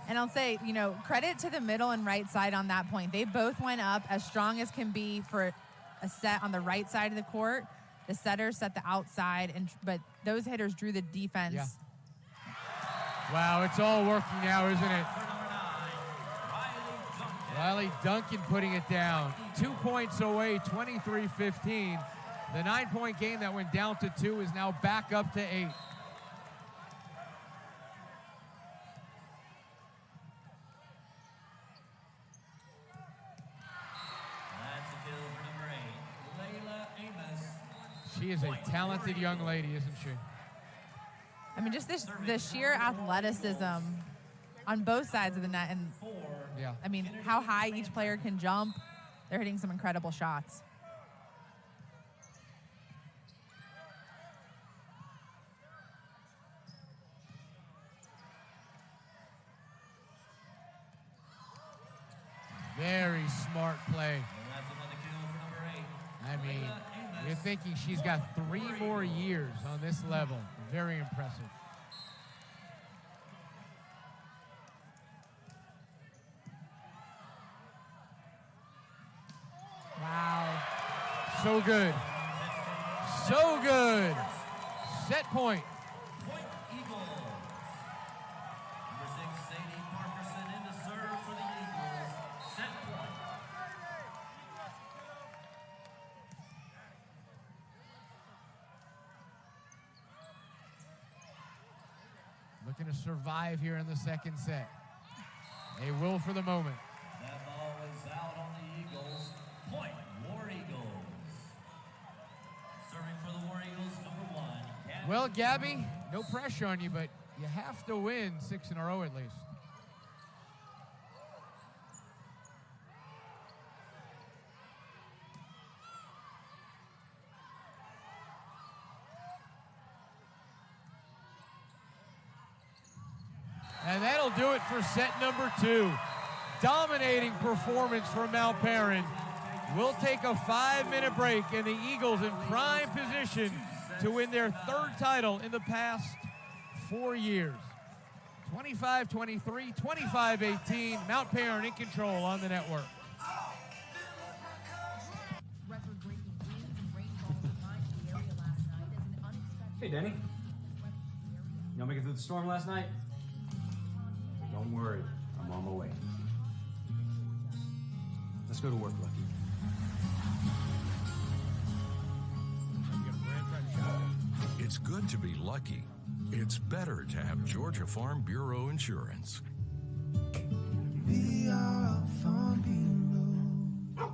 Speaker 2: And I'll say, you know, credit to the middle and right side on that point. They both went up as strong as can be for a set on the right side of the court. The setters set the outside, but those hitters drew the defense.
Speaker 1: Yeah. Wow, it's all working now, isn't it? Riley Duncan putting it down. 2 points away, 23-15. The 9-point game that went down to 2 is now back up to 8.
Speaker 3: That's a kill for number 8, Layla Amos.
Speaker 1: She is a talented young lady, isn't she?
Speaker 2: I mean, just the sheer athleticism on both sides of the net. And,
Speaker 1: Yeah.
Speaker 2: I mean, how high each player can jump. They're hitting some incredible shots.
Speaker 1: Very smart play.
Speaker 3: And that's another kill for number 8.
Speaker 1: I mean, you're thinking she's got 3 more years on this level. Very impressive.
Speaker 2: Wow.
Speaker 1: So good. So good. Set point.
Speaker 3: Point Eagles. Number 6, Sadie Parkerson in to serve for the Eagles. Set point.
Speaker 1: Looking to survive here in the second set. They will for the moment.
Speaker 3: That ball is out on the Eagles. Point, War Eagles. Serving for the War Eagles, number 1.
Speaker 1: Well, Gabby, no pressure on you, but you have to win 6 in a row at least. And that'll do it for set number 2. Dominating performance from Mount Paran. We'll take a 5-minute break, and the Eagles in prime position to win their 3rd title in the past 4 years. 25-23, 25-18, Mount Paran in control on the network.
Speaker 4: Hey, Denny. Y'all make it through the storm last night? Don't worry, I'm on my way. Let's go to work, Lucky.
Speaker 5: It's good to be lucky. It's better to have Georgia Farm Bureau Insurance.
Speaker 6: We are Farm Bureau.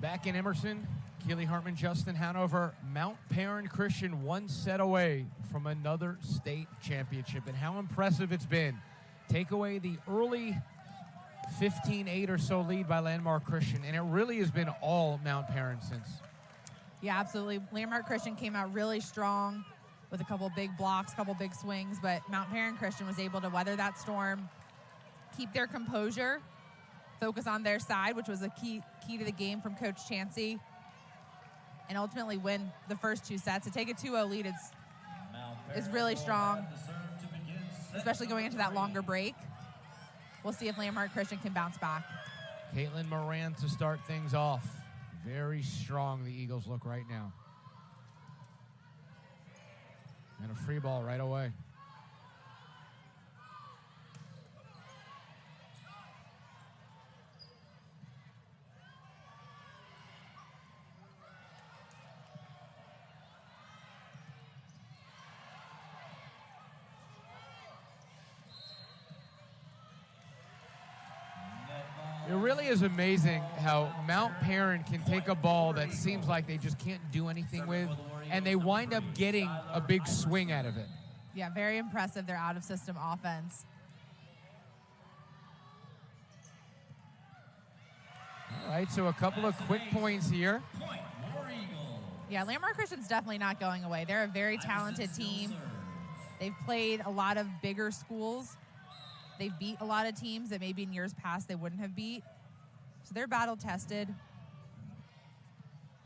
Speaker 1: Back in Emerson, Keely Hartman, Justin Hanover, Mount Paran Christian 1 set away from another state championship. And how impressive it's been. Take away the early 15-8 or so lead by Landmark Christian, and it really has been all Mount Paran since.
Speaker 2: Yeah, absolutely. Landmark Christian came out really strong with a couple big blocks, couple big swings, but Mount Paran Christian was able to weather that storm, keep their composure, focus on their side, which was a key to the game from Coach Chansey, and ultimately win the first 2 sets. To take a 2-0 lead is really strong, especially going into that longer break. We'll see if Landmark Christian can bounce back.
Speaker 1: Kaitlyn Moran to start things off. Very strong, the Eagles look right now. And a free ball right away. It really is amazing how Mount Paran can take a ball that seems like they just can't do anything with, and they wind up getting a big swing out of it.
Speaker 2: Yeah, very impressive, their out-of-system offense.
Speaker 1: All right, so a couple of quick points here.
Speaker 2: Yeah, Landmark Christian's definitely not going away. They're a very talented team. They've played a lot of bigger schools. They've beat a lot of teams that maybe in years past they wouldn't have beat. So they're battle-tested.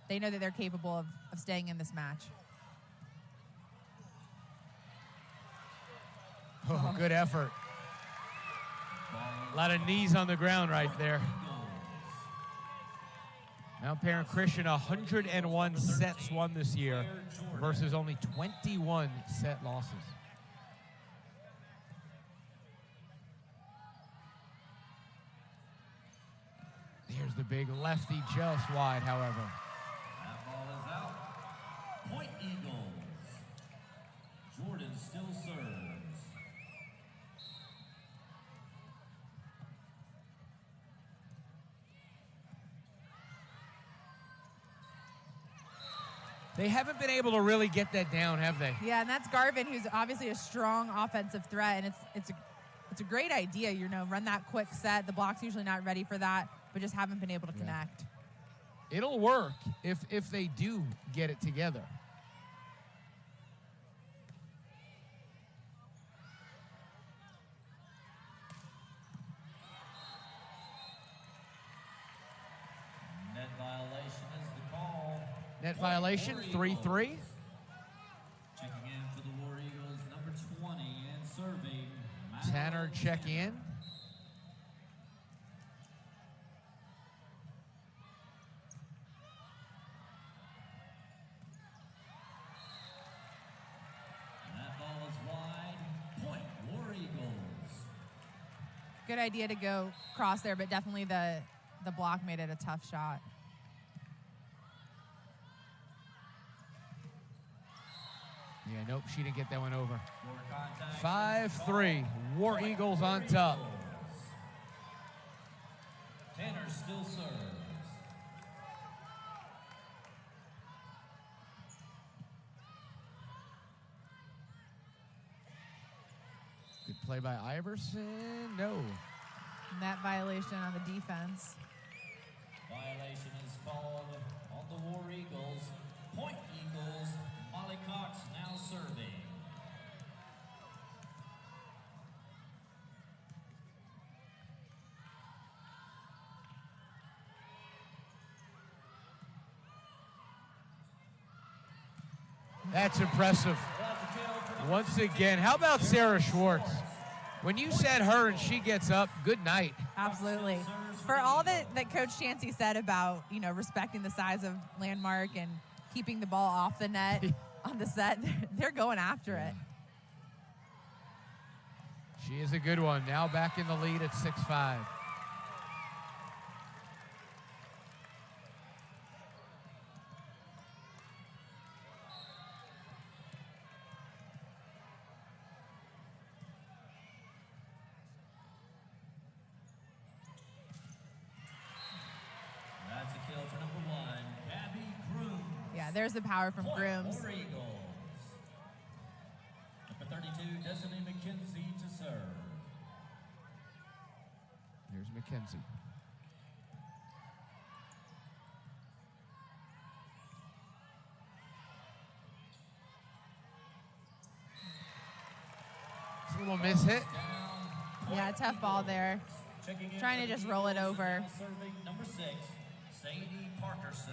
Speaker 2: They know that they're capable of staying in this match.
Speaker 1: Oh, good effort. A lot of knees on the ground right there. Mount Paran Christian, 101 sets won this year versus only 21 set losses. Here's the big lefty, just wide, however.
Speaker 3: That ball is out. Point Eagles. Jordan still serves.
Speaker 1: They haven't been able to really get that down, have they?
Speaker 2: Yeah, and that's Garvin, who's obviously a strong offensive threat, and it's a great idea, you know, run that quick set. The block's usually not ready for that, but just haven't been able to connect.
Speaker 1: It'll work if they do get it together.
Speaker 3: Net violation is the call.
Speaker 1: Net violation, 3-3.
Speaker 3: Checking in for the War Eagles, number 20, and serving.
Speaker 1: Tanner check in.
Speaker 3: That ball is wide. Point War Eagles.
Speaker 2: Good idea to go cross there, but definitely the block made it a tough shot.
Speaker 1: Yeah, nope, she didn't get that one over. 5-3, War Eagles on top.
Speaker 3: Tanner still serves.
Speaker 1: Good play by Iverson, no.
Speaker 2: Net violation on the defense.
Speaker 3: Violation is called on the War Eagles. Point Eagles. Molly Cox now serving.
Speaker 1: That's impressive. Once again, how about Sarah Schwartz? When you set her and she gets up, good night.
Speaker 2: Absolutely. For all that Coach Chansey said about, you know, respecting the size of Landmark and keeping the ball off the net on the set, they're going after it.
Speaker 1: She is a good one. Now back in the lead at 6-5.
Speaker 3: That's a kill for number
Speaker 2: there's the power from Grooms.
Speaker 3: War Eagles. Number 32, Destiny McKenzie to serve.
Speaker 1: Here's McKenzie. It's a little miss hit.
Speaker 2: Yeah, tough ball there. Trying to just roll it over.
Speaker 3: Serving number 6, Sadie Parkerson.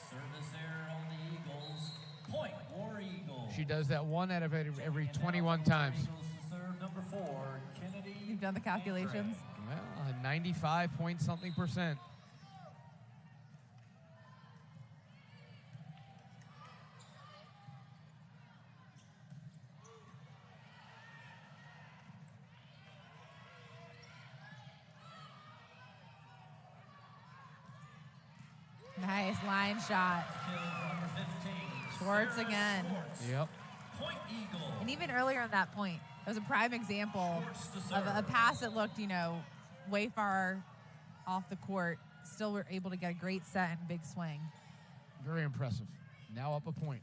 Speaker 3: Service error on the Eagles. Point, War Eagles.
Speaker 1: She does that one out of every 21 times.
Speaker 3: Eagles to serve number 4, Kennedy.
Speaker 2: You've done the calculations.
Speaker 1: Well, 95 point something %.
Speaker 2: Nice line shot.
Speaker 3: Number 15,
Speaker 2: Schwartz again.
Speaker 1: Yep.
Speaker 3: Point Eagles.
Speaker 2: And even earlier on that point, it was a prime example of a pass that looked, way far off the court. Still were able to get a great set and big swing.
Speaker 1: Very impressive. Now up a point.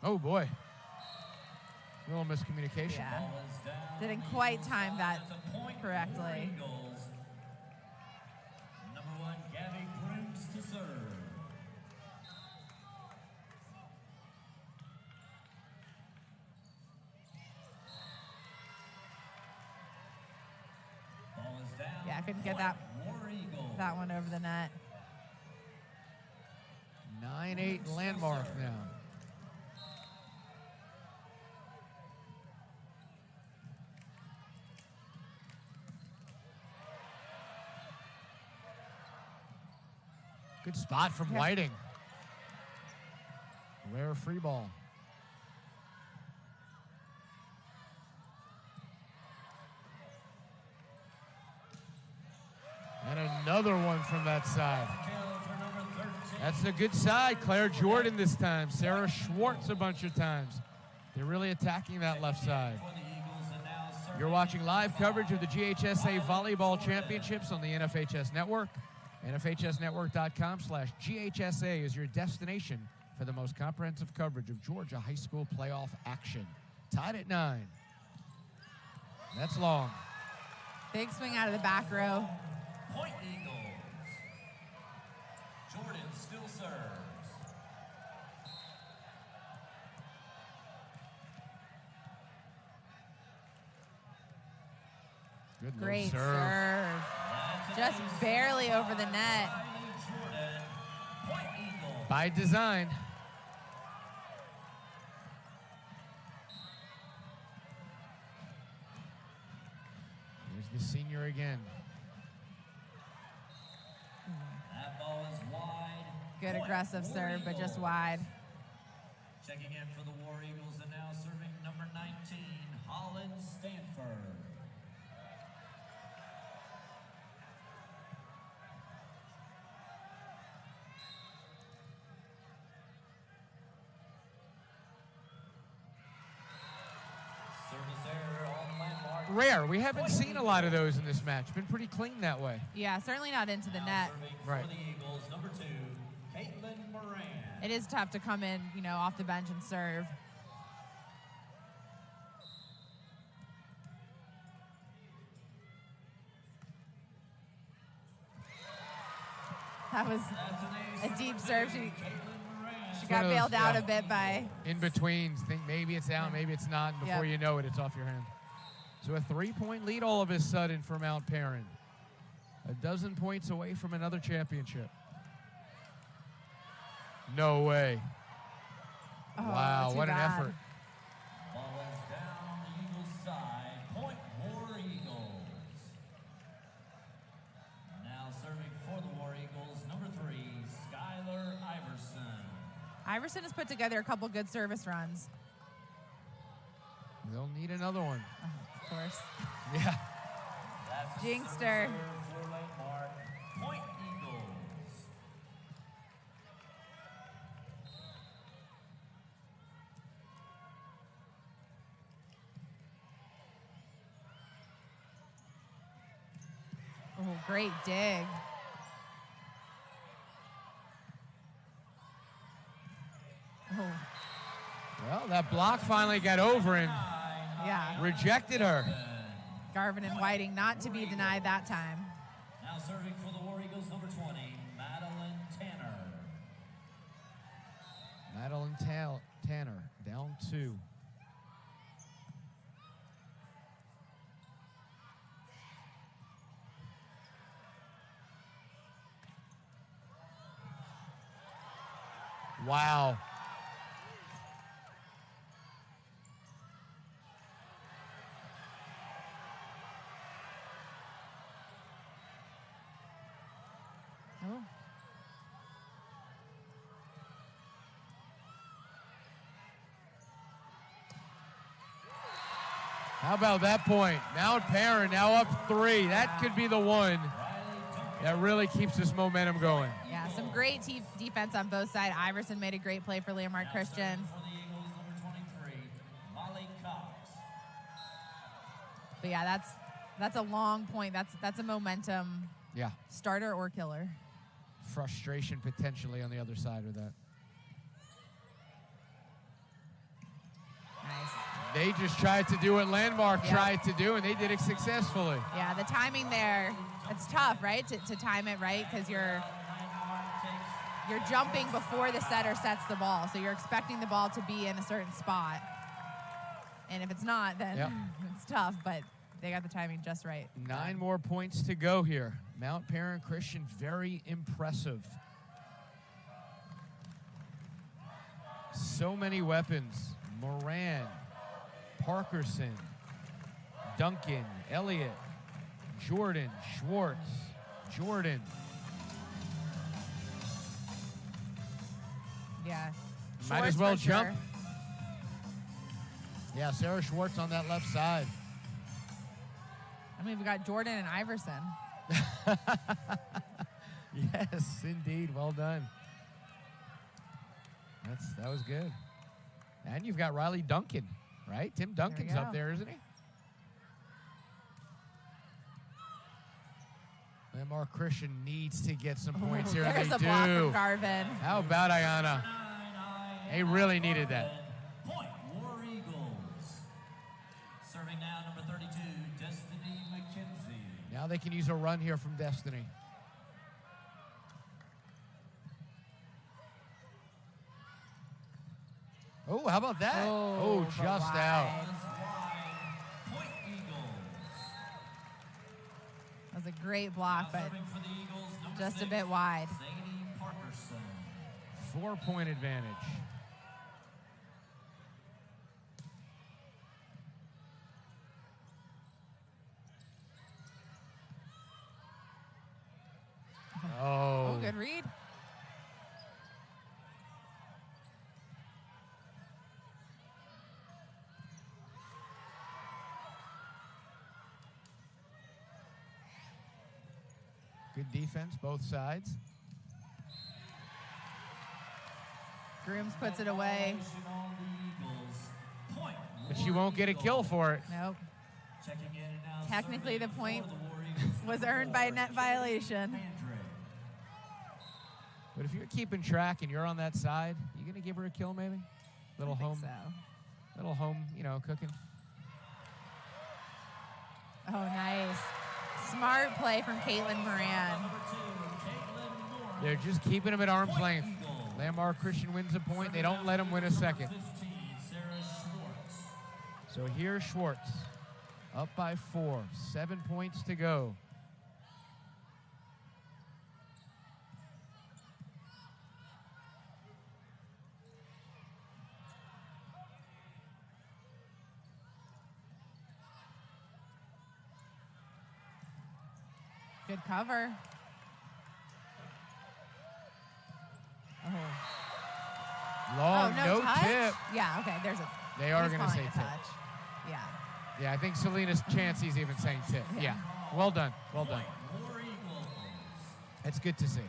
Speaker 1: Oh, boy. Little miscommunication.
Speaker 2: Yeah. Didn't quite time that correctly.
Speaker 3: Number 1, Gabby Grooms to serve. Ball is down.
Speaker 2: Yeah, I couldn't get that one over the net.
Speaker 1: 9-8 landmark now. Good spot from Whiting. Rare free ball. And another one from that side. That's a good side. Claire Jordan this time. Sarah Schwartz a bunch of times. They're really attacking that left side. You're watching live coverage of the GHSA Volleyball Championships on the NFHS Network. NFHSnetwork.com/GHSA is your destination for the most comprehensive coverage of Georgia high school playoff action. Tied at 9. That's long.
Speaker 2: Big swing out of the back row.
Speaker 3: Point Eagles. Jordan still serves.
Speaker 1: Good
Speaker 2: Great
Speaker 1: serve.
Speaker 2: serve. Just barely over the net.
Speaker 3: Point Eagles.
Speaker 1: By design. Here's the senior again.
Speaker 3: That ball is wide.
Speaker 2: Good
Speaker 3: Point,
Speaker 2: aggressive
Speaker 3: War
Speaker 2: serve, but just
Speaker 3: Eagles.
Speaker 2: wide.
Speaker 3: Checking in for the War Eagles and now serving number 19, Holland Stanford. Service error on landmark.
Speaker 1: Rare. We haven't seen a lot of those in this match. Been pretty clean that way.
Speaker 2: Yeah, certainly not into the net.
Speaker 3: Serving
Speaker 1: Right.
Speaker 3: for the Eagles, number 2, Kaitlyn Moran.
Speaker 2: It is tough to come in, off the bench and serve. That was a deep serve. She got
Speaker 1: one of those,
Speaker 2: bailed out
Speaker 1: yeah.
Speaker 2: a bit by.
Speaker 1: In betweens, think maybe it's out, maybe it's not, and before
Speaker 2: Yep.
Speaker 1: you know it, it's off your hand. So a 3-point lead all of a sudden for Mount Paran. A dozen points away from another championship. No way.
Speaker 2: Oh,
Speaker 1: Wow,
Speaker 2: too
Speaker 1: what an
Speaker 2: bad.
Speaker 1: effort.
Speaker 3: Ball is down the Eagles side. Point War Eagles. Now serving for the War Eagles, number 3, Skylar Iverson.
Speaker 2: Iverson has put together a couple good service runs.
Speaker 1: They'll need another one.
Speaker 2: Of course.
Speaker 1: Yeah.
Speaker 3: That's a
Speaker 2: Jinxed
Speaker 3: service
Speaker 2: her.
Speaker 3: error for landmark. Point Eagles.
Speaker 2: great dig. Oh,
Speaker 1: Well, that block finally got over and
Speaker 2: yeah.
Speaker 1: rejected her.
Speaker 2: Garvin and Whiting not to be denied that time.
Speaker 3: Now serving for the War Eagles, number 20, Madeline Tanner.
Speaker 1: Madeline Tanner, down 2. Wow.
Speaker 2: Oh.
Speaker 1: How about that point? Now Paran, now up 3. That could be the one that really keeps this momentum going.
Speaker 2: Yeah, some great defense on both sides. Iverson made a great play for Landmark Christian.
Speaker 3: For the Eagles, number 23, Molly Cox.
Speaker 2: But yeah, that's a long point. That's a momentum
Speaker 1: Yeah.
Speaker 2: starter or killer.
Speaker 1: Frustration potentially on the other side of that.
Speaker 2: Nice.
Speaker 1: They just tried to do what Landmark tried to do, and they did it successfully.
Speaker 2: Yeah, the timing there, it's tough, right, to time it right, because you're jumping before the setter sets the ball, so you're expecting the ball to be in a certain spot. And if it's not, then it's tough, but they got the timing just right.
Speaker 1: 9 more points to go here. Mount Paran Christian, very impressive. So many weapons. Moran, Parkerson, Duncan, Elliott, Jordan, Schwartz, Jordan.
Speaker 2: Yeah.
Speaker 1: Might
Speaker 2: Schwartz
Speaker 1: as well
Speaker 2: for
Speaker 1: jump.
Speaker 2: sure.
Speaker 1: Yeah, Sarah Schwartz on that left side.
Speaker 2: I mean, we got Jordan and Iverson.
Speaker 1: Yes, indeed. Well done. That was good. And you've got Riley Duncan, right? Tim Duncan's up there, isn't he? Landmark Christian needs to get some points here.
Speaker 2: There's
Speaker 1: They
Speaker 2: a block
Speaker 1: do.
Speaker 2: from Garvin.
Speaker 1: How about Ayanna? They really needed that.
Speaker 3: Point, War Eagles. Serving now, number 32, Destiny McKenzie.
Speaker 1: Now they can use a run here from Destiny. Oh, how about that? Oh, just out.
Speaker 3: Point Eagles.
Speaker 2: That was a great block, but
Speaker 3: Serving for the Eagles, number
Speaker 2: just a
Speaker 3: 6,
Speaker 2: bit wide.
Speaker 3: Sadie Parkerson.
Speaker 1: 4-point advantage. Oh.
Speaker 2: Oh, good read.
Speaker 1: Good defense, both sides.
Speaker 2: Grooms puts it away.
Speaker 1: But she won't get a kill for it.
Speaker 2: Nope.
Speaker 3: Checking in and now
Speaker 2: Technically, the
Speaker 3: serving
Speaker 2: point
Speaker 3: for the War Eagles,
Speaker 2: was earned by a net violation.
Speaker 1: But if you're keeping track and you're on that side, you gonna give her a kill maybe? Little home, little home, cooking.
Speaker 2: Oh, nice. Smart play from Kaitlyn Moran.
Speaker 1: They're just keeping him at arm's length. Landmark Christian wins a point. They don't let him win a second. So here's Schwartz, up by 4. 7 points to go.
Speaker 2: Good cover. Oh.
Speaker 1: Long, no
Speaker 2: touch?
Speaker 1: tip.
Speaker 2: Yeah, okay, there's a...
Speaker 1: They are
Speaker 2: he's
Speaker 1: going to
Speaker 2: calling
Speaker 1: say
Speaker 2: a
Speaker 1: tip.
Speaker 2: touch. Yeah.
Speaker 1: Yeah, I think Selena's Chancey's even saying tip. Yeah. Well done. Well done.
Speaker 3: War Eagles.
Speaker 1: It's good to see.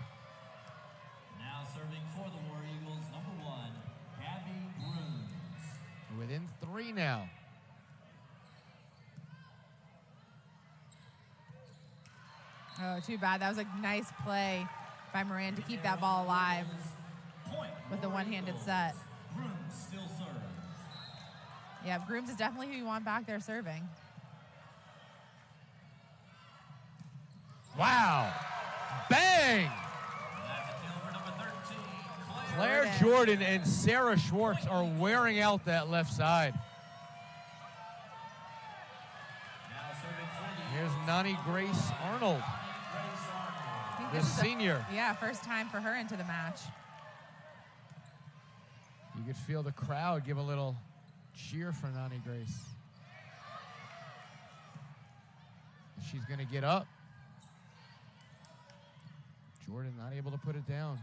Speaker 3: Now serving for the War Eagles, number 1, Gabby Bruns.
Speaker 1: Within 3 now.
Speaker 2: Oh, too bad. That was a nice play by Moran to keep that ball alive with the one-handed set.
Speaker 3: Grooms still serve.
Speaker 2: Yeah, Grooms is definitely who you want back there serving.
Speaker 1: Wow. Bang!
Speaker 3: That's a kill for number 13,
Speaker 1: Claire Jordan and Sarah Schwartz are wearing out that left side.
Speaker 3: Now serving for the
Speaker 1: Here's Nani Grace Arnold,
Speaker 2: I think
Speaker 1: the
Speaker 2: this is
Speaker 1: senior.
Speaker 2: yeah, first time for her into the match.
Speaker 1: You could feel the crowd give a little cheer for Nani Grace. She's going to get up. Jordan not able to put it down.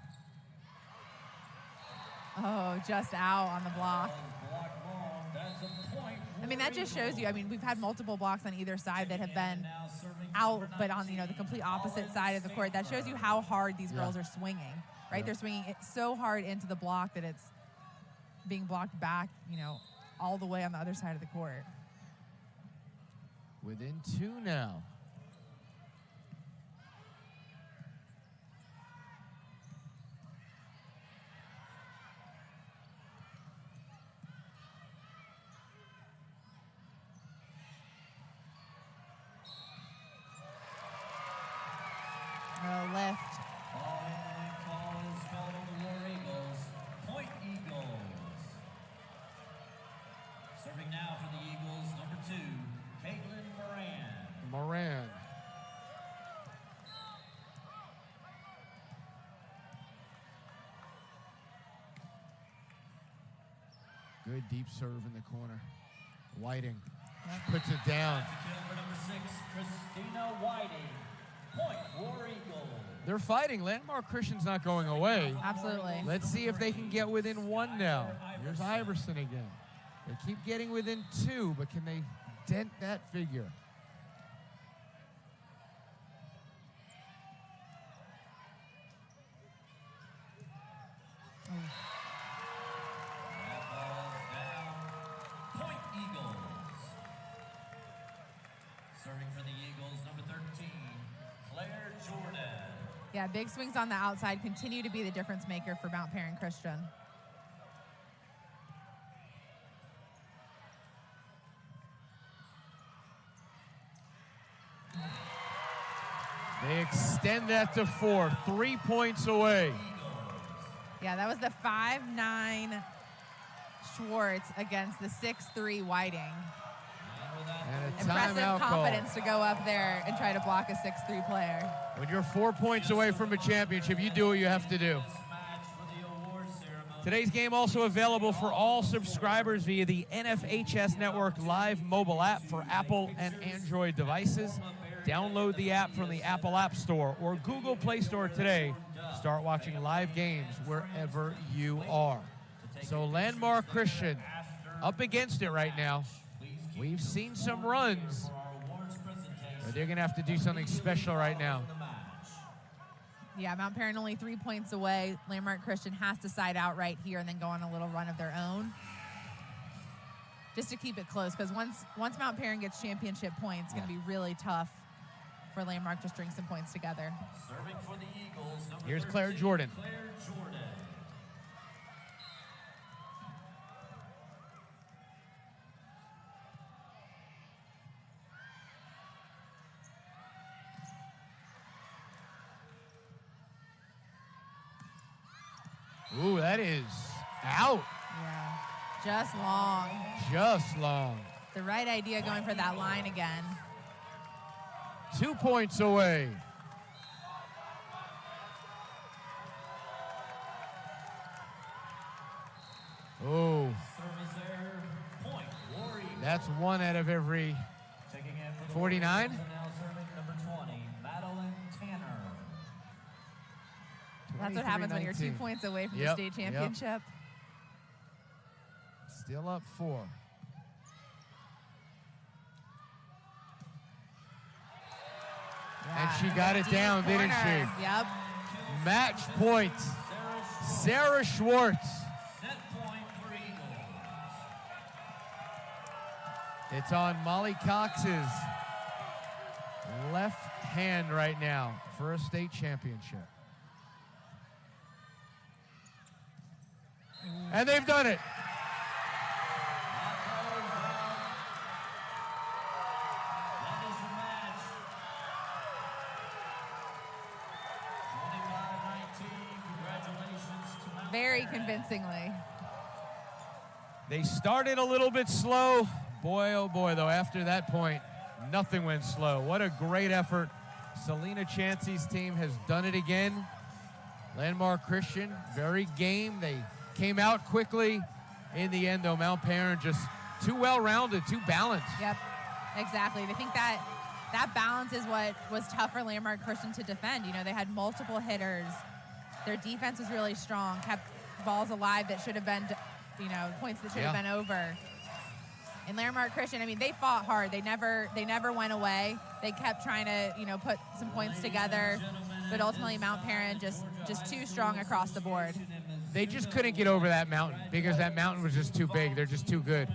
Speaker 2: Oh, just out on the block.
Speaker 3: block long. That's a point.
Speaker 2: I mean, that just shows you. I mean, we've had multiple blocks on either side that have been out, but on the complete opposite side of the court. That shows you how hard these girls are swinging, right?
Speaker 1: Yeah.
Speaker 2: They're swinging it so hard into the block that it's being blocked back, all the way on the other side of the court.
Speaker 1: Within 2 now.
Speaker 2: Lift.
Speaker 3: Call is called on the War Eagles. Point Eagles. Serving now for the Eagles, number 2, Kaitlyn Moran.
Speaker 1: Moran. Good deep serve in the corner. Whiting puts it down.
Speaker 3: That's a kill for number 6, Christina Whiting. Point War Eagles.
Speaker 1: They're fighting. Landmark Christian's not going away.
Speaker 2: Absolutely.
Speaker 1: Let's see if they can get within 1 now. Here's Iverson again. They keep getting within 2, but can they dent that figure?
Speaker 3: That ball's down. Point Eagles. Serving for the Eagles, number 13, Claire Jordan.
Speaker 2: Yeah, big swings on the outside continue to be the difference maker for Mount Paran Christian.
Speaker 1: They extend that to 4. 3 points away.
Speaker 2: Yeah, that was the 5'9" Schwartz against the 6'3" Whiting.
Speaker 1: And a
Speaker 2: Impressive
Speaker 1: timeout call.
Speaker 2: confidence to go up there and try to block a 6'3" player.
Speaker 1: When you're 4 points away from a championship, you do what you have to do. Today's game also available for all subscribers via the NFHS Network live mobile app for Apple and Android devices. Download the app from the Apple App Store or Google Play Store today. Start watching live games wherever you are. So Landmark Christian up against it right now. We've seen some runs, but they're going to have to do something special right now.
Speaker 2: Yeah, Mount Paran only 3 points away. Landmark Christian has to side out right here and then go on a little run of their own, just to keep it close. Because once Mount Paran gets championship points, it's going to be really tough for Landmark to string some points together.
Speaker 3: Serving for the Eagles, number
Speaker 1: Here's
Speaker 3: 13,
Speaker 1: Claire Jordan.
Speaker 3: Claire Jordan.
Speaker 1: Ooh, that is out.
Speaker 2: Yeah, just long.
Speaker 1: Just long.
Speaker 2: The right idea going for that line again.
Speaker 1: 2 points away. Oh,
Speaker 3: Service error, point War Eagles.
Speaker 1: that's 1 out of every
Speaker 3: Checking in for the
Speaker 1: 49.
Speaker 3: Warriors, and now serving number 20, Madeline Tanner.
Speaker 2: That's what happens when you're 2
Speaker 1: 23-19.
Speaker 2: points away from
Speaker 1: Yep,
Speaker 2: the state
Speaker 1: yep.
Speaker 2: championship.
Speaker 1: Still up 4. And she got it
Speaker 2: Deep
Speaker 1: down, didn't
Speaker 2: corner.
Speaker 1: she?
Speaker 2: Yep.
Speaker 1: Match point. Sarah Schwartz.
Speaker 3: Set point for Eagles.
Speaker 1: It's on Molly Cox's left hand right now for a state championship. And they've done it.
Speaker 2: Very convincingly.
Speaker 1: They started a little bit slow. Boy, oh boy, though, after that point, nothing went slow. What a great effort. Selena Chansey's team has done it again. Landmark Christian, very game. They came out quickly. In the end, though, Mount Paran just too well-rounded, too balanced.
Speaker 2: Yep, exactly. I think that balance is what was tough for Landmark Christian to defend. You know, they had multiple hitters. Their defense was really strong, kept balls alive that should have been, you know, points that should have been over. And Landmark Christian, I mean, they fought hard. They never went away. They kept trying to, you know, put some points together. But ultimately, Mount Paran just too strong across the board.
Speaker 1: They just couldn't get over that mountain because that mountain was just too big. They're just too good.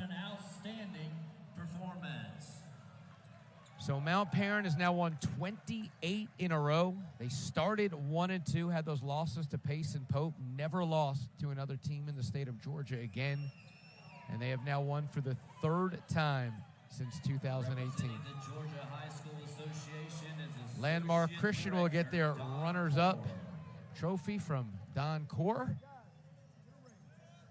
Speaker 1: So Mount Paran has now won 28 in a row. They started 1-2, had those losses to Pace and Pope, never lost to another team in the state of Georgia again. And they have now won for the third time since 2018. Landmark Christian will get their runners-up trophy from Don Core.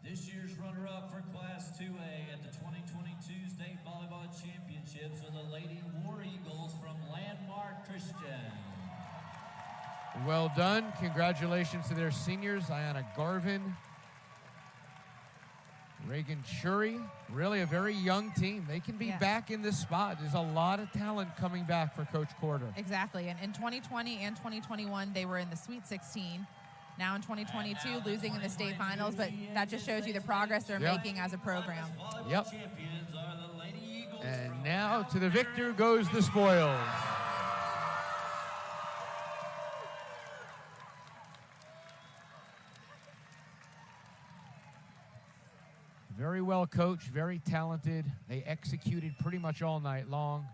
Speaker 3: This year's runner-up for Class 2A at the 2022 State Volleyball Championships are the Lady War Eagles from Landmark Christian.
Speaker 1: Well done. Congratulations to their seniors, Ayana Garvin, Reagan Shuri. Really a very young team. They can be back in this spot. There's a lot of talent coming back for Coach Corder.
Speaker 2: Exactly. And in 2020 and 2021, they were in the Sweet 16. Now in 2022, losing in the state finals, but that just shows you the progress they're making as a program.
Speaker 1: Yep. And now to the victor goes the spoils. Very well coached, very talented. They executed pretty much all night long.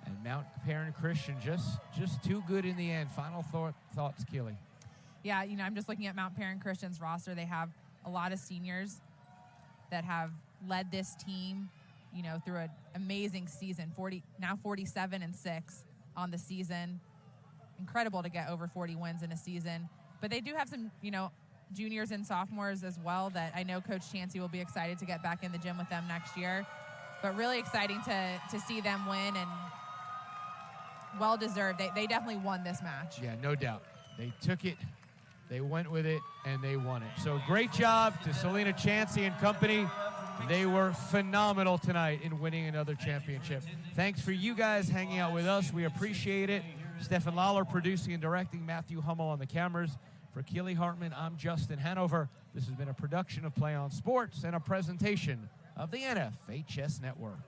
Speaker 1: And Mount Paran Christian just too good in the end. Final thoughts, Keely.
Speaker 2: Yeah, you know, I'm just looking at Mount Paran Christian's roster. They have a lot of seniors that have led this team, you know, through an amazing season. 47-6 on the season. Incredible to get over 40 wins in a season. But they do have some, you know, juniors and sophomores as well that I know Coach Chansey will be excited to get back in the gym with them next year. But really exciting to see them win, and well-deserved. They definitely won this match.
Speaker 1: Yeah, no doubt. They took it, they went with it, and they won it. So great job to Selena Chansey and company. They were phenomenal tonight in winning another championship. Thanks for you guys hanging out with us. We appreciate it. Stefan Lawler producing and directing, Matthew Hummel on the cameras. For Keely Hartman, I'm Justin Hanover. This has been a production of Play on Sports and a presentation of the NFHS Network.